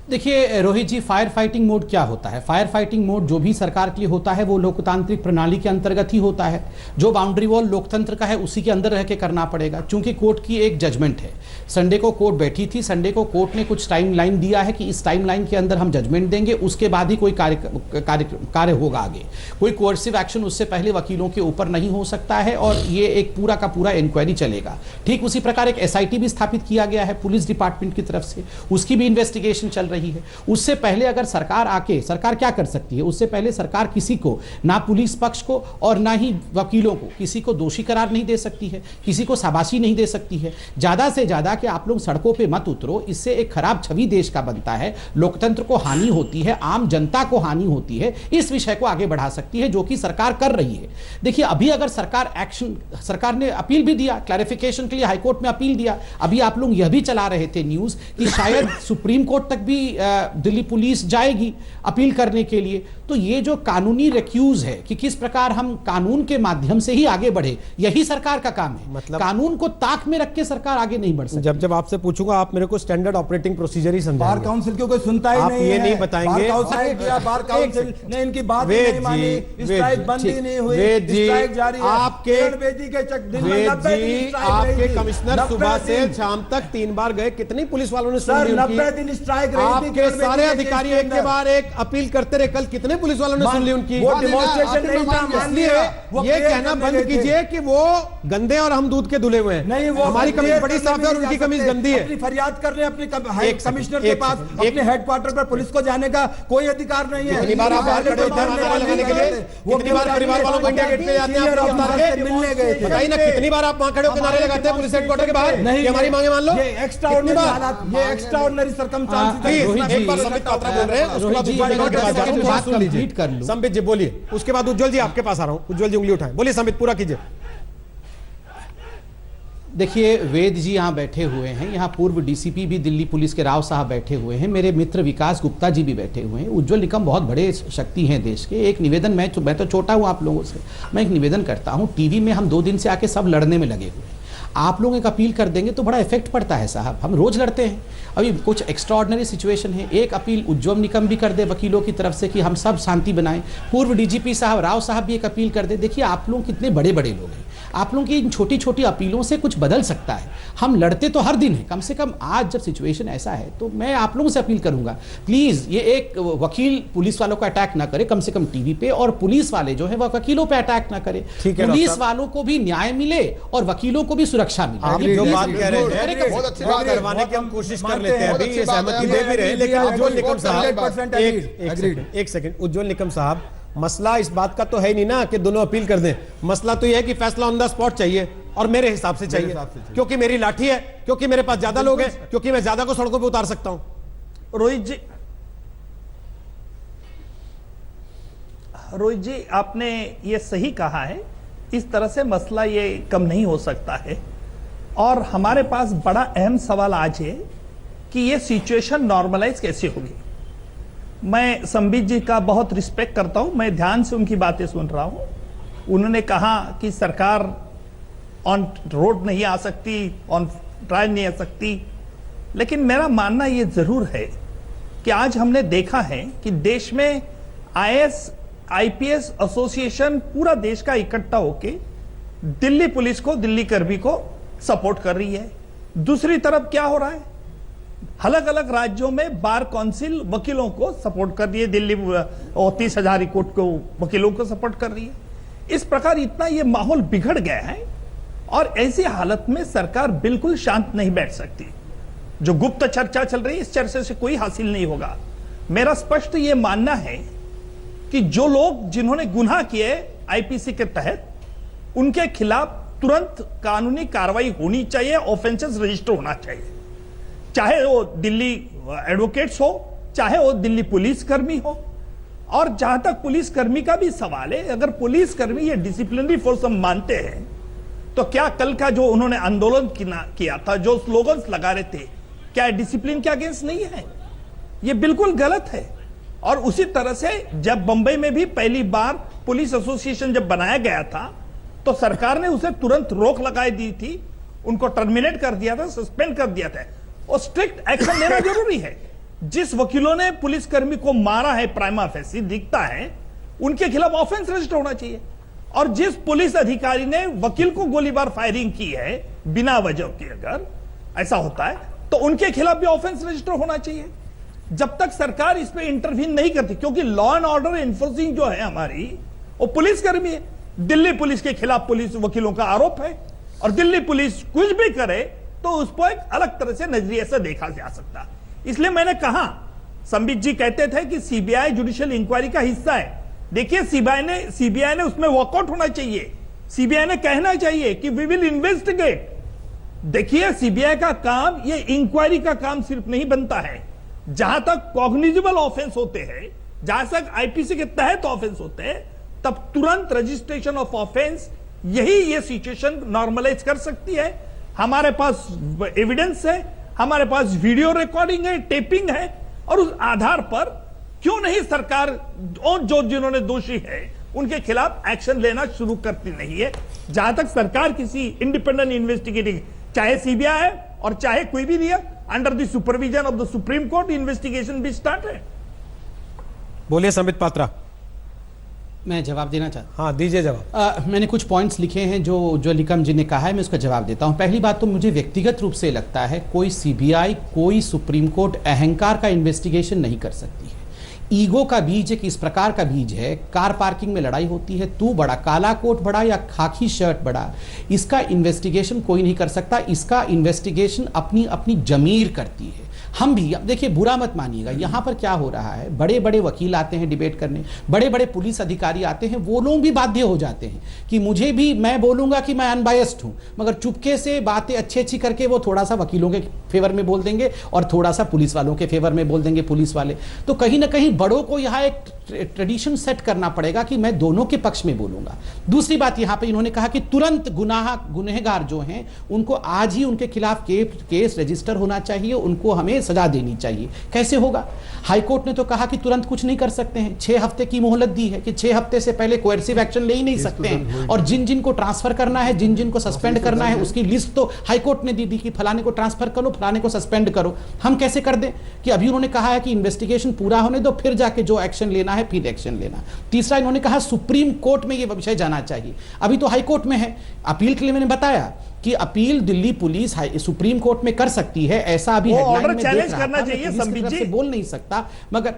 देखिए रोहित जी, फायर फाइटिंग मोड क्या होता है? फायर फाइटिंग मोड जो भी सरकार के लिए होता है वो लोकतांत्रिक प्रणाली के अंतर्गत ही होता है। जो बाउंड्री वॉल लोकतंत्र का है उसी के अंदर रह के करना पड़ेगा, क्योंकि कोर्ट की एक जजमेंट है। संडे को कोर्ट बैठी थी, संडे को कोर्ट ने कुछ टाइमलाइन दिया है कि इस टाइमलाइन के अंदर हम जजमेंट देंगे, उसके बाद ही कोई कार्य होगा आगे। कोई कोर्सिव एक्शन उससे पहले वकीलों के ऊपर नहीं हो सकता है, और ये एक पूरा का पूरा इंक्वायरी चलेगा। ठीक उसी प्रकार एक SIT भी स्थापित किया गया है पुलिस डिपार्टमेंट की तरफ से, उसकी भी इन्वेस्टिगेशन चल रही है। उससे पहले अगर सरकार क्या कर सकती है? उससे पहले सरकार किसी को, ना पुलिस पक्ष को और ना ही वकीलों को, किसी को दोषी करार नहीं दे सकती है, किसी को शाबाशी नहीं दे सकती है। ज्यादा से ज्यादा कि आप लोग सड़कों पे मत उतरो, इससे एक खराब छवि देश का बनता है, लोकतंत्र को हानि होती है, आम जनता को हानि होती है। इस विषय को आगे बढ़ा सकती है, जो कि सरकार कर रही है। देखिए अभी अगर सरकार ने अपील भी दिया, क्लैरिफिकेशन के लिए हाईकोर्ट में अपील दिया। अभी आप लोग यह भी चला रहे थे न्यूज कि शायद सुप्रीम कोर्ट तक भी दिल्ली पुलिस जाएगी अपील करने के लिए। तो ये जो कानूनी रिक्यूज है कि किस प्रकार हम कानून के माध्यम से ही आगे बढ़े, यही सरकार का काम है। मतलब कानून को ताक में रख के सरकार आगे नहीं बढ़ सकती। जब आपसे पूछूंगा आप मेरे को स्टैंडर्ड ऑपरेटिंग प्रोसीजर ही समझाएंगे। बार काउंसिल क्यों कोई सुनता ही आप नहीं ये है। नहीं बताएंगे। बार काउंसिल ने इनकी बात ही नहीं मानी, स्ट्राइक बंद ही नहीं हुई, स्ट्राइक जारी है। आपके कमिश्नर सुबह से शाम तक 3 बार गए, कितनी पुलिस वालों ने सुन ली उनकी? 90 दिन स्ट्राइक रही थी। आपके सारे अधिकारी एक के बाद एक अपील करते रहे, कल कितने पुलिस वालों ने सुन ली उनकी? वो डेमोन्स्ट्रेशन नहीं था, इसलिए ये कहना बंद कीजिए कि वो गंदे और हम दूध के धुले हुए हैं। नहीं, वो हमारी कमीज बड़ी साफ है और उनकी कमीज गंदी है। अपनी फरियाद कर रहे हैं अपने कमिश्नर के पास, अपने हेडक्वार्टर पर पुलिस को जाने का कोई अधिकार नहीं है। कितनी बार आप बाहर खड़े होते हैं नारा लगाने के लिए? कितनी बार परिवार वालों को इंडिया गेट पे जाते हैं आप उतार के? मिलने गए थे। बताइए ना, कितनी बार आप वहां खड़े होकर नारे लगाते हैं पुलिस हेडक्वार्टर के बाहर? नहीं, हमारी मांगे मान लो। ये एक्स्ट्राऑर्डिनरी हालात, ये एक्स्ट्राऑर्डिनरी सर्कमस्टेंसेस। एक बार संबित पात्रा बोल रहे हैं, उसके बाद उज्जवल निकम के पास जा रहा हूं, बात सुन लीजिए। संबित जी बोलिए, उसके बाद उज्जवल जी आपके पास आ रहा हूं। उज्जवल जी उंगली उठाएं, बोलिए संबित, पूरा कीजिए। देखिए वेद जी यहाँ बैठे हुए हैं, यहाँ पूर्व DCP भी दिल्ली पुलिस के राव साहब बैठे हुए हैं, मेरे मित्र विकास गुप्ता जी भी बैठे हुए हैं, उज्जवल निकम बहुत बड़े शक्ति हैं देश के। एक निवेदन, मैं तो छोटा हूँ आप लोगों से, मैं एक निवेदन करता हूँ, टीवी में हम 2 दिन से आके सब लड़ने में लगे हुए हैं। आप लोग एक अपील कर देंगे तो बड़ा इफेक्ट पड़ता है साहब, हम रोज लड़ते हैं। अभी कुछ एक्स्ट्राऑर्डिनरी सिचुएशन है, एक अपील उज्जवल निकम भी कर दे वकीलों की तरफ से कि हम सब शांति बनाएं, पूर्व DGP साहब राव साहब भी एक अपील कर दे। देखिए आप लोग कितने बड़े बड़े लोग हैं, आप लोगों की इन छोटी छोटी अपीलों से कुछ बदल सकता है। हम लड़ते तो हर दिन है, कम से कम आज जब सिचुएशन ऐसा है तो मैं आप लोगों से अपील करूंगा, प्लीज ये एक वकील पुलिस वालों को अटैक ना करे, कम से कम टीवी पे, और पुलिस वाले जो है वह वकीलों पे अटैक ना करे। पुलिस वालों को भी न्याय मिले और वकीलों को भी सुरक्षा मिले। आप जो बात कह रहे हैं बहुत अच्छी बात करवाने की हम कोशिश कर लेते हैं, अभी ये सहमति दे भी रहे, लेकिन उज्जवल निकम साहब एक सेकंड, उज्जवल निकम साहब, मसला इस बात का तो है ही नहीं ना कि दोनों अपील कर दें। मसला तो यह है कि फैसला ऑन द स्पॉट चाहिए, और मेरे हिसाब से चाहिए, क्योंकि मेरी लाठी है, क्योंकि मेरे पास ज्यादा लोग हैं, क्योंकि मैं ज्यादा को सड़कों पे उतार सकता हूं। रोहित जी आपने ये सही कहा है, इस तरह से मसला ये कम नहीं हो सकता है। और हमारे पास बड़ा अहम सवाल आज है कि ये सिचुएशन नॉर्मलाइज कैसे होगी। मैं संबित जी का बहुत रिस्पेक्ट करता हूं, मैं ध्यान से उनकी बातें सुन रहा हूं। उन्होंने कहा कि सरकार ऑन रोड नहीं आ सकती, ऑन ट्रायल नहीं आ सकती, लेकिन मेरा मानना ये जरूर है कि आज हमने देखा है कि देश में IAS IPS एसोसिएशन पूरा देश का इकट्ठा होके दिल्ली पुलिस को, दिल्ली कर्मी को सपोर्ट कर रही है। दूसरी तरफ क्या हो रहा है, अलग अलग राज्यों में बार काउंसिल वकीलों को सपोर्ट कर रही है, दिल्ली 30,000 कोर्ट को वकीलों को सपोर्ट कर रही है। इस प्रकार इतना ये माहौल बिगड़ गया है और ऐसी हालत में सरकार बिल्कुल शांत नहीं बैठ सकती। जो गुप्त चर्चा चल रही है, इस चर्चा से कोई हासिल नहीं होगा। मेरा स्पष्ट यह मानना है कि जो लोग जिन्होंने गुनाह किए आईपीसी के तहत, उनके खिलाफ तुरंत कानूनी कार्रवाई होनी चाहिए, ऑफेंसेस रजिस्टर होना चाहिए, चाहे वो दिल्ली एडवोकेट्स हो, चाहे वो दिल्ली पुलिसकर्मी हो। और जहां तक पुलिसकर्मी का भी सवाल है, अगर पुलिसकर्मी ये डिसिप्लिनरी फोर्स हम मानते हैं, तो क्या कल का जो उन्होंने आंदोलन किया था, जो स्लोगन्स लगा रहे थे, क्या डिसिप्लिन के अगेंस्ट नहीं है? ये बिल्कुल गलत है। और उसी तरह से जब बंबई में भी पहली बार पुलिस एसोसिएशन जब बनाया गया था, तो सरकार ने उसे तुरंत रोक लगाई दी थी, उनको टर्मिनेट कर दिया था, सस्पेंड कर दिया था। और स्ट्रिक्ट एक्शन लेना जरूरी है। जिस वकीलों ने पुलिसकर्मी को मारा है, प्राइमा फेसी दिखता है, उनके खिलाफ ऑफेंस रजिस्टर होना चाहिए। और जिस पुलिस अधिकारी ने वकील को गोलीबार फायरिंग की है बिना वजह के, अगर ऐसा होता है तो उनके खिलाफ भी ऑफेंस रजिस्टर होना चाहिए। जब तक सरकार इस पे इंटरवीन नहीं करती, क्योंकि लॉ एंड ऑर्डर एनफोर्सिंग जो है हमारी, वो पुलिसकर्मी है। दिल्ली पुलिस के खिलाफ पुलिस वकीलों का आरोप है, और दिल्ली पुलिस कुछ भी करे तो उसको एक अलग तरह से नजरिए से देखा जा सकता। इसलिए मैंने कहा, संबित जी कहते थे कि सीबीआई जुडिशियल इंक्वायरी का हिस्सा है। देखिए, सीबीआई ने उसमें वॉकआउट होना चाहिए। सीबीआई ने कहना चाहिए कि वी विल इन्वेस्टिगेट। देखिए, सीबीआई का काम, ये इंक्वायरी का काम सिर्फ नहीं बनता है। जहां तक कॉग्निजेबल ऑफेंस होते हैं, जहां तक आईपीसी के तहत ऑफेंस होते हैं, तब तुरंत रजिस्ट्रेशन ऑफ ऑफेंस यही ये सिचुएशन नॉर्मलाइज कर सकती है। हमारे पास एविडेंस है, हमारे पास वीडियो रिकॉर्डिंग है, टेपिंग है, और उस आधार पर क्यों नहीं सरकार जो जिन्होंने दोषी है उनके खिलाफ एक्शन लेना शुरू करती नहीं है। जहां तक सरकार किसी इंडिपेंडेंट इन्वेस्टिगेटिंग, चाहे सीबीआई है और चाहे कोई भी नहीं है, under the supervision of the supreme court investigation भी स्टार्ट है। बोलिए संबित पात्रा। मैं जवाब देना चाहता हूं। हाँ, दीजिए जवाब। मैंने कुछ पॉइंट्स लिखे हैं जो निकम जी ने कहा है, मैं उसका जवाब देता हूं। पहली बात तो मुझे व्यक्तिगत रूप से लगता है कोई सीबीआई, कोई सुप्रीम कोर्ट अहंकार का इन्वेस्टिगेशन नहीं कर सकती है। ईगो का बीज एक इस प्रकार का बीज है, कार पार्किंग में लड़ाई होती है, तू बड़ा, काला कोट बड़ा या खाकी शर्ट बड़ा, इसका इन्वेस्टिगेशन कोई नहीं कर सकता। इसका इन्वेस्टिगेशन अपनी अपनी जमीर करती है। हम भी, अब देखिए, बुरा मत मानिएगा, यहां पर क्या हो रहा है, बड़े बड़े वकील आते हैं डिबेट करने, बड़े बड़े पुलिस अधिकारी आते हैं, वो लोग भी बाध्य हो जाते हैं कि मुझे भी, मैं बोलूंगा कि मैं अनबायस्ड हूं, मगर चुपके से बातें अच्छी अच्छी करके वो थोड़ा सा वकीलों के फेवर में बोल देंगे और थोड़ा सा पुलिस वालों के फेवर में बोल देंगे पुलिस वाले। तो कहीं ना कहीं बड़ों को यहाँ एक ट्रेडिशन सेट करना पड़ेगा कि मैं दोनों के पक्ष में बोलूंगा। दूसरी बात, यहां पे इन्होंने कहा कि तुरंत गुनहगार जो हैं उनको आज ही उनके खिलाफ केस रजिस्टर होना चाहिए, उनको हमें सजा देनी चाहिए। कैसे होगा? हाईकोर्ट ने तो कहा कि तुरंत कुछ नहीं कर सकते हैं, 6 हफ्ते की मोहलत दी है कि 6 हफ्ते से पहले कोएर्सिव एक्शन ले ही नहीं सकते हैं, और जिन जिन को ट्रांसफर करना है, जिन जिन को सस्पेंड करना है, उसकी लिस्ट तो हाईकोर्ट ने दी कि फलाने को ट्रांसफर करो, फलाने को सस्पेंड करो। हम कैसे कर दें कि अभी उन्होंने कहा है कि इन्वेस्टिगेशन पूरा होने दो, फिर जाके जो एक्शन लेना है फिर एक्शन लेना। तीसरा, इन्होंने कहा सुप्रीम कोर्ट में यह विषय जाना चाहिए। अभी तो हाई कोर्ट में है। अपील के लिए मैंने बताया कि appeal Delhi police supreme court में कर सकती है, ऐसा अभी हेडलाइन में चैलेंज करना चाहिए, संबित जी बोल नहीं सकता, मगर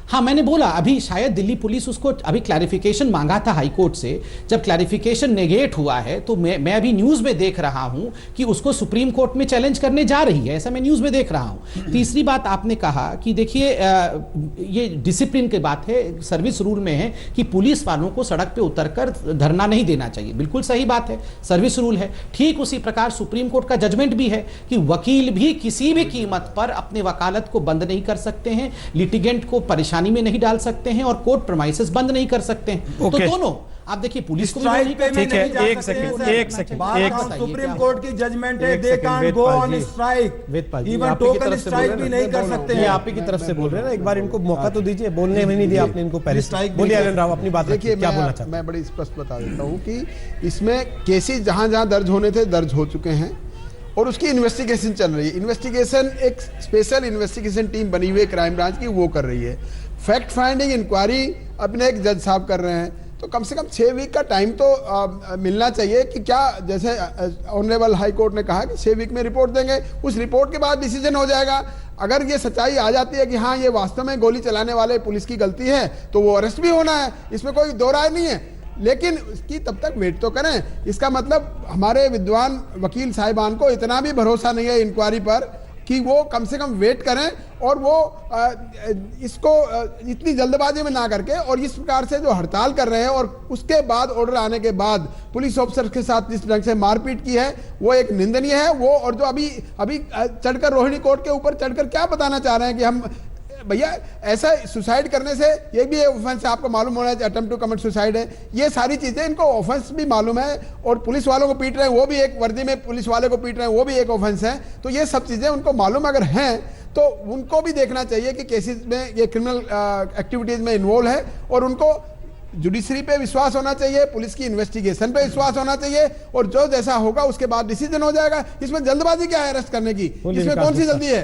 हाँ, मैंने बोला अभी शायद दिल्ली पुलिस उसको अभी क्लैरिफिकेशन मांगा था हाई कोर्ट से। जब क्लैरिफिकेशन नेगेट हुआ है तो मैं अभी न्यूज में देख रहा हूं कि उसको सुप्रीम कोर्ट में चैलेंज करने जा रही है, ऐसा मैं न्यूज में देख रहा हूं। तीसरी बात, आपने कहा कि देखिए ये डिसिप्लिन की बात है, सर्विस रूल में है कि पुलिस वालों को सड़क पे उतरकर धरना नहीं देना चाहिए। बिल्कुल सही बात है, सर्विस रूल है। ठीक उसी प्रकार सुप्रीम कोर्ट का जजमेंट भी है कि वकील भी किसी भी कीमत पर अपने वकालत को बंद नहीं कर सकते हैं, लिटिगेंट को परेशानी में नहीं डाल सकते हैं, और कोर्ट प्रेमाइसेस बंद नहीं कर सकते हैं। तो दोनों, आप देखिए, पुलिस को स्ट्राइक पे ठीक है, एक सेकंड, सुप्रीम कोर्ट की जजमेंट है, they can't go on strike, even token strike भी नहीं कर सकते हैं। आप ही की तरफ से बोल रहे हैं ना, एक बार इनको मौका तो दीजिए, बोलने में नहीं दिया आपने इनको पहले। बोलिए एलन राव, अपनी बात रखिए, क्या बोलना चाहते हैं? मैं बड़ी स्पष्ट बता देता हूँ कि इसमें केसेस जहां जहां दर्ज होने थे दर्ज हो चुके हैं, और उसकी इन्वेस्टिगेशन चल रही है। इन्वेस्टिगेशन, एक स्पेशल इन्वेस्टिगेशन टीम बनी हुई है क्राइम ब्रांच की, वो कर रही है। फैक्ट फाइंडिंग इंक्वायरी अपने एक जज साहब कर रहे हैं, तो कम से कम 6 वीक का टाइम तो मिलना चाहिए कि क्या, जैसे ऑनरेबल हाई कोर्ट ने कहा कि 6 वीक में रिपोर्ट देंगे, उस रिपोर्ट के बाद डिसीजन हो जाएगा। अगर ये सच्चाई आ जाती है कि हाँ ये वास्तव में गोली चलाने वाले पुलिस की गलती है, तो वो अरेस्ट भी होना है, इसमें कोई दो राय नहीं है। लेकिन उसकी तब तक वेट तो करें। इसका मतलब हमारे विद्वान वकील साहिबान को इतना भी भरोसा नहीं है इंक्वायरी पर कि वो कम से कम वेट करें और वो इसको इतनी जल्दबाजी में ना करके, और इस प्रकार से जो हड़ताल कर रहे हैं और उसके बाद ऑर्डर आने के बाद पुलिस ऑफिसर के साथ जिस ढंग से मारपीट की है वो एक निंदनीय है। वो और जो अभी चढ़कर रोहिणी कोर्ट के ऊपर चढ़कर क्या बताना चाह रहे हैं कि हम भैया ऐसा सुसाइड करने से ये भी ऑफेंस है, आपको मालूम होना है, अटेम्प्ट टू कमिट सुसाइड है, ये सारी चीजें इनको ऑफेंस भी मालूम है। और पुलिस वालों को पीट रहे हैं वो भी एक, वर्दी में पुलिस वाले को पीट रहे हैं वो भी एक ऑफेंस है। तो ये सब चीजें उनको मालूम अगर हैं तो उनको भी देखना चाहिए कि केसेस में ये क्रिमिनल एक्टिविटीज में इन्वॉल्व है, और उनको जुडिशरी पे विश्वास होना चाहिए, पुलिस की इन्वेस्टिगेशन पे विश्वास होना चाहिए, और जो जैसा होगा उसके बाद डिसीजन हो जाएगा। इसमें जल्दबाजी क्या है अरेस्ट करने की? इसमें कौन सी जल्दी है?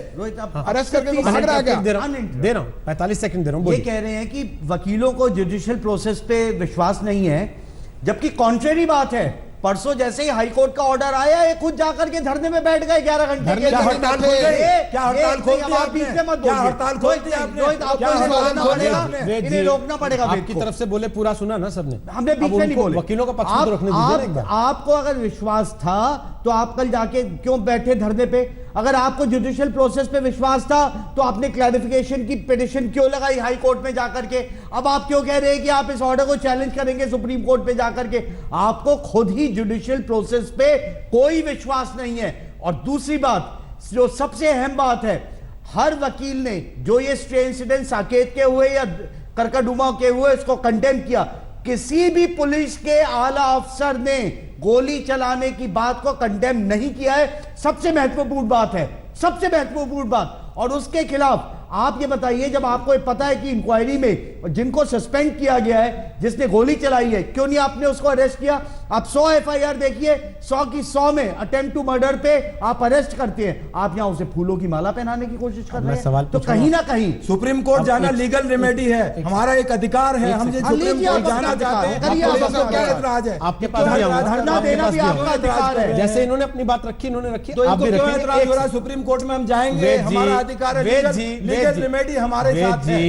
अरेस्ट करके को भाग रहा है क्या? दे रहा हूं 45 सेकंड दे रहा हूं। ये कह रहे हैं कि वकीलों को जुडिशियल प्रोसेस पे विश्वास नहीं है, जबकि कॉन्ट्रेरी बात है। परसों जैसे ही हाई कोर्ट का ऑर्डर आया ये खुद जाकर के धरने में बैठ गए 11 घंटे के लिए। हड़ताल खोल गए? क्या हड़ताल खोल दी आपने? क्या हड़ताल खोल दी आपने? इन्हें रोकना पड़ेगा। आपकी तरफ से बोले पूरा सुना ना सबने, हमने बीच में नहीं बोले। वकीलों का पक्ष तो रखने दीजिए एक बार। आपको अगर विश्वास था तो आप कल जाके क्यों बैठे धरने पे? अगर आपको जुडिशियल प्रोसेस पे विश्वास था तो आपने क्लैरिफिकेशन की पिटीशन क्यों लगाई हाई कोर्ट में जाकर के? अब आप क्यों कह रहे हैं कि आप इस ऑर्डर को चैलेंज करेंगे सुप्रीम कोर्ट पे जाकर के? आपको खुद ही जुडिशियल प्रोसेस पे कोई विश्वास नहीं है। और दूसरी बात, जो सबसे अहम बात है, हर वकील ने जो ये स्टे इंसिडेंट साकेत के हुए या करकड़ुमा के हुए इसको कंडेम किया। किसी भी पुलिस के आला अफसर ने गोली चलाने की बात को कंडेम नहीं किया है। सबसे महत्वपूर्ण बात है, सबसे महत्वपूर्ण बात। और उसके खिलाफ आप ये बताइए, जब आपको पता है कि इंक्वायरी में जिनको सस्पेंड किया गया है, जिसने गोली चलाई है, क्यों नहीं आपने उसको अरेस्ट किया? आप 100 एफआईआर देखिए, 100 की 100 में अटेम्प्ट टू मर्डर पे आप अरेस्ट करते हैं। आप यहां उसे फूलों की माला पहनाने की कोशिश कर रहे हैं। तो कहीं ना कहीं सुप्रीम कोर्ट जाना लीगल रेमेडी है, हमारा एक अधिकार है। हम सुप्रीम कोर्ट जाना चाहते हैं, क्या एतराज है? आपके पास धरना देना भी आपका अधिकार है। जैसे इन्होंने अपनी बात रखी, इन्होंने रखी, तो इनको क्यों एतराज हो रहा है? सुप्रीम कोर्ट में हम जाएंगे, हमारा अधिकार है, लीगल रेमेडी हमारे साथ है।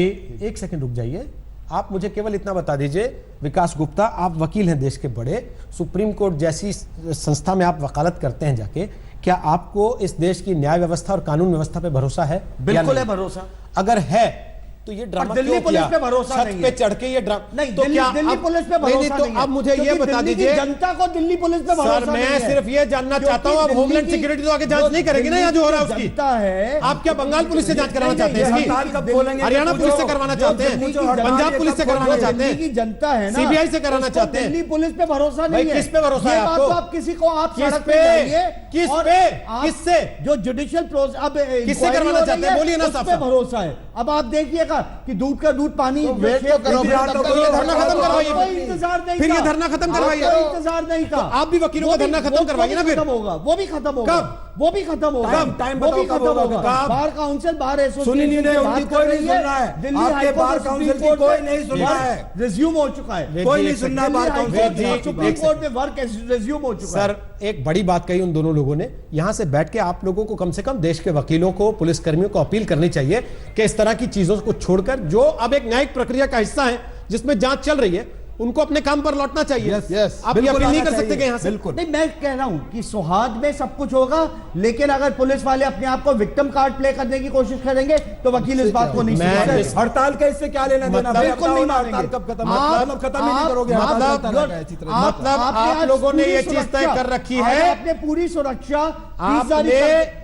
एक सेकंड रुक जाइए, आप मुझे केवल इतना बता दीजिए, विकास गुप्ता, आप वकील हैं देश के बड़े, सुप्रीम कोर्ट जैसी संस्था में आप वकालत करते हैं जाके, क्या आपको इस देश की न्याय व्यवस्था और कानून व्यवस्था पे भरोसा है? बिल्कुल है भरोसा। अगर है तो ये ड्रामा दिल्ली पुलिस पे भरोसा नहीं है। पे चढ़ के ये ड्रामा नहीं, तो दिल्ली पुलिस पे भरोसा नहीं है। तो अब मुझे ये बता दीजिए, जनता को दिल्ली पुलिस पे भरोसा नहीं है। मैं सिर्फ ये जानना चाहता हूं, अब होमलैंड सिक्योरिटी तो आगे जांच नहीं करेगी ना यहाँ जो हो रहा है उसकी? है आप क्या बंगाल पुलिस से जांच कराना चाहते हैं इसकी? हरियाणा पुलिस से करवाना चाहते हैं? पंजाब पुलिस से करवाना चाहते हैं? की जनता है ना, सीबीआई से कराना चाहते हैं? दिल्ली पुलिस पे भरोसा नहीं है। किस पे भरोसा है आपको? आप किसी को आप किस सड़क पे? जाइए, किस और पे? आप किससे? जो जुडिशियल प्रोसेस अब किससे करवाना चाहते हैं? बोलिए ना साहब। उस पे भरोसा है। अब आप देखिएगा कि दूध का दूध पानी वेट तो करो, ये धरना खत्म करवाइए, कोई इंतजार नहीं, फिर ये धरना खत्म करवाइए। कोई इंतजार नहीं था। आप भी वकीलों का धरना खत्म करवाइए ना, फिर खत्म होगा, वो भी खत्म होगा। कब? वो भी खत्म होगा। टाइम वो भी खत्म होगा। कब? बार काउंसिल, बार सुनी एसोसिएशन नहीं, उनकी कोई नहीं सुन रहा है। दिल्ली आपके हाईकोर्ट बार और काउंसिल सुप्रीम की कोर्ट कोई में नहीं सुन रहा है। रिज्यूम हो चुका है, कोई नहीं सुन रहा बार काउंसिल। सुप्रीम कोर्ट में वर्क रिज्यूम हो चुका है। सर, एक बड़ी बात कही उन दोनों लोगों ने, यहां से बैठ के आप लोगों को कम से कम देश के वकीलों को, पुलिस कर्मियों को अपील करनी चाहिए कि इस तरह की चीजों को छोड़कर, जो अब एक न्यायिक प्रक्रिया का हिस्सा है जिसमें जांच चल रही है, उनको अपने काम पर लौटना चाहिए। आप ये अपील नहीं कर सकते कि यहां से? नहीं, मैं कह रहा हूं कि सौहार्द में सब कुछ होगा, लेकिन अगर पुलिस वाले अपने आप को विक्टिम कार्ड प्ले करने की कोशिश करेंगे तो वकील इस बात को नहीं सुनेंगे। हड़ताल का इससे क्या लेना देना? बिल्कुल नहीं मानेंगे। हड़ताल कब खत्म? मतलब खत्म ही नहीं करोगे। मतलब आप लोगों ने ये चीज तय कर रखी है, आपने पूरी सुरक्षा, आपने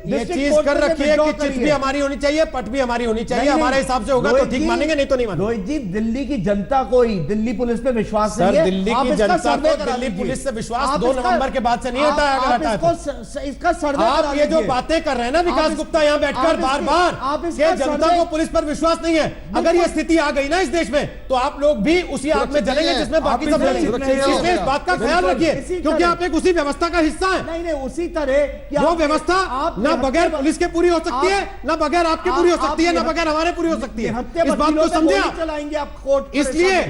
ये चीज कर रखी है कि चिट भी हमारी होनी चाहिए, पट भी हमारी होनी चाहिए। हमारे हिसाब से होगा तो ठीक मानेंगे, नहीं तो नहीं मानेंगे। रोहित जी, दिल्ली की जनता को ही दिल्ली पुलिस पे विश्वास नहीं है। दिल्ली की जनता को दिल्ली पुलिस से विश्वास 2 नवंबर के बाद से नहीं होता है। अगर इसका सर्वे आप ये जो बातें कर रहे हैं ना विकास गुप्ता यहाँ बैठकर बार बार, ये जनता को पुलिस पर विश्वास नहीं है। अगर ये स्थिति आ गई ना इस देश में, तो आप लोग भी उसी आग में जलेंगे जिसमें बाकी सब जलेंगे। इसलिए इस बात का ख्याल रखिए, क्योंकि आप एक उसी व्यवस्था का हिस्सा है। नहीं, उसी तरह वो व्यवस्था ना बगैर पुलिस के पूरी हो सकती है, ना बगैर आपके पूरी हो सकती है, ना बगैर हमारे पूरी हो सकती है। इस बात को समझे आप। इसलिए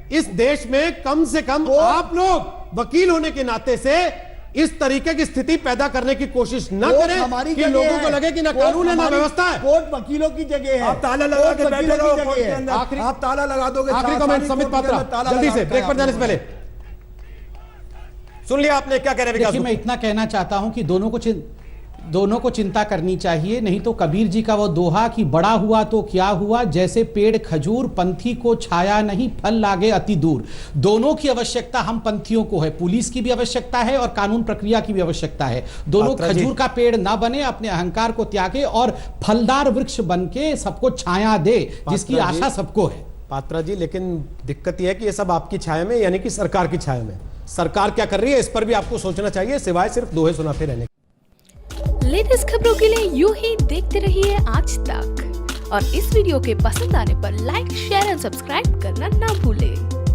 इस देश में कम से कम आप लोग वकील होने के नाते से इस तरीके की स्थिति पैदा करने की कोशिश न करें कि लोगों को लगे कि ना कानून है ना व्यवस्था है। कोर्ट वकीलों की जगह है। आप ताला लगा के बैठे रहो कोर्ट के अंदर। आप ताला लगा दोगे। आखिरी कमेंट समित पात्रा, जल्दी से ब्रेक पर जाने से पहले। सुन लिया आपने, क्या कह रहे हैं विकास देखिए, मैं गुप्ता? इतना कहना चाहता हूं कि दोनों को चिंता करनी चाहिए। नहीं तो कबीर जी का वो दोहा कि बड़ा हुआ तो क्या हुआ, जैसे पेड़ खजूर पंथी को छाया नहीं फल लागे अति दूर। दोनों की आवश्यकता हम पंथियों को है, पुलिस की भी आवश्यकता है और कानून प्रक्रिया की भी आवश्यकता है। दोनों खजूर का पेड़ ना बने, अपने अहंकार को त्यागे और फलदार वृक्ष बन के सबको छाया दे, जिसकी आशा सबको है। पात्रा जी, लेकिन दिक्कत यह है कि ये सब आपकी छाया में, यानी कि सरकार की छाया में। सरकार क्या कर रही है इस पर भी आपको सोचना चाहिए, सिवाय सिर्फ दोहे सुनाते रहने। लेटेस्ट खबरों के लिए यूं ही देखते रहिए आज तक, और इस वीडियो के पसंद आने पर लाइक, शेयर एंड सब्सक्राइब करना ना भूलें।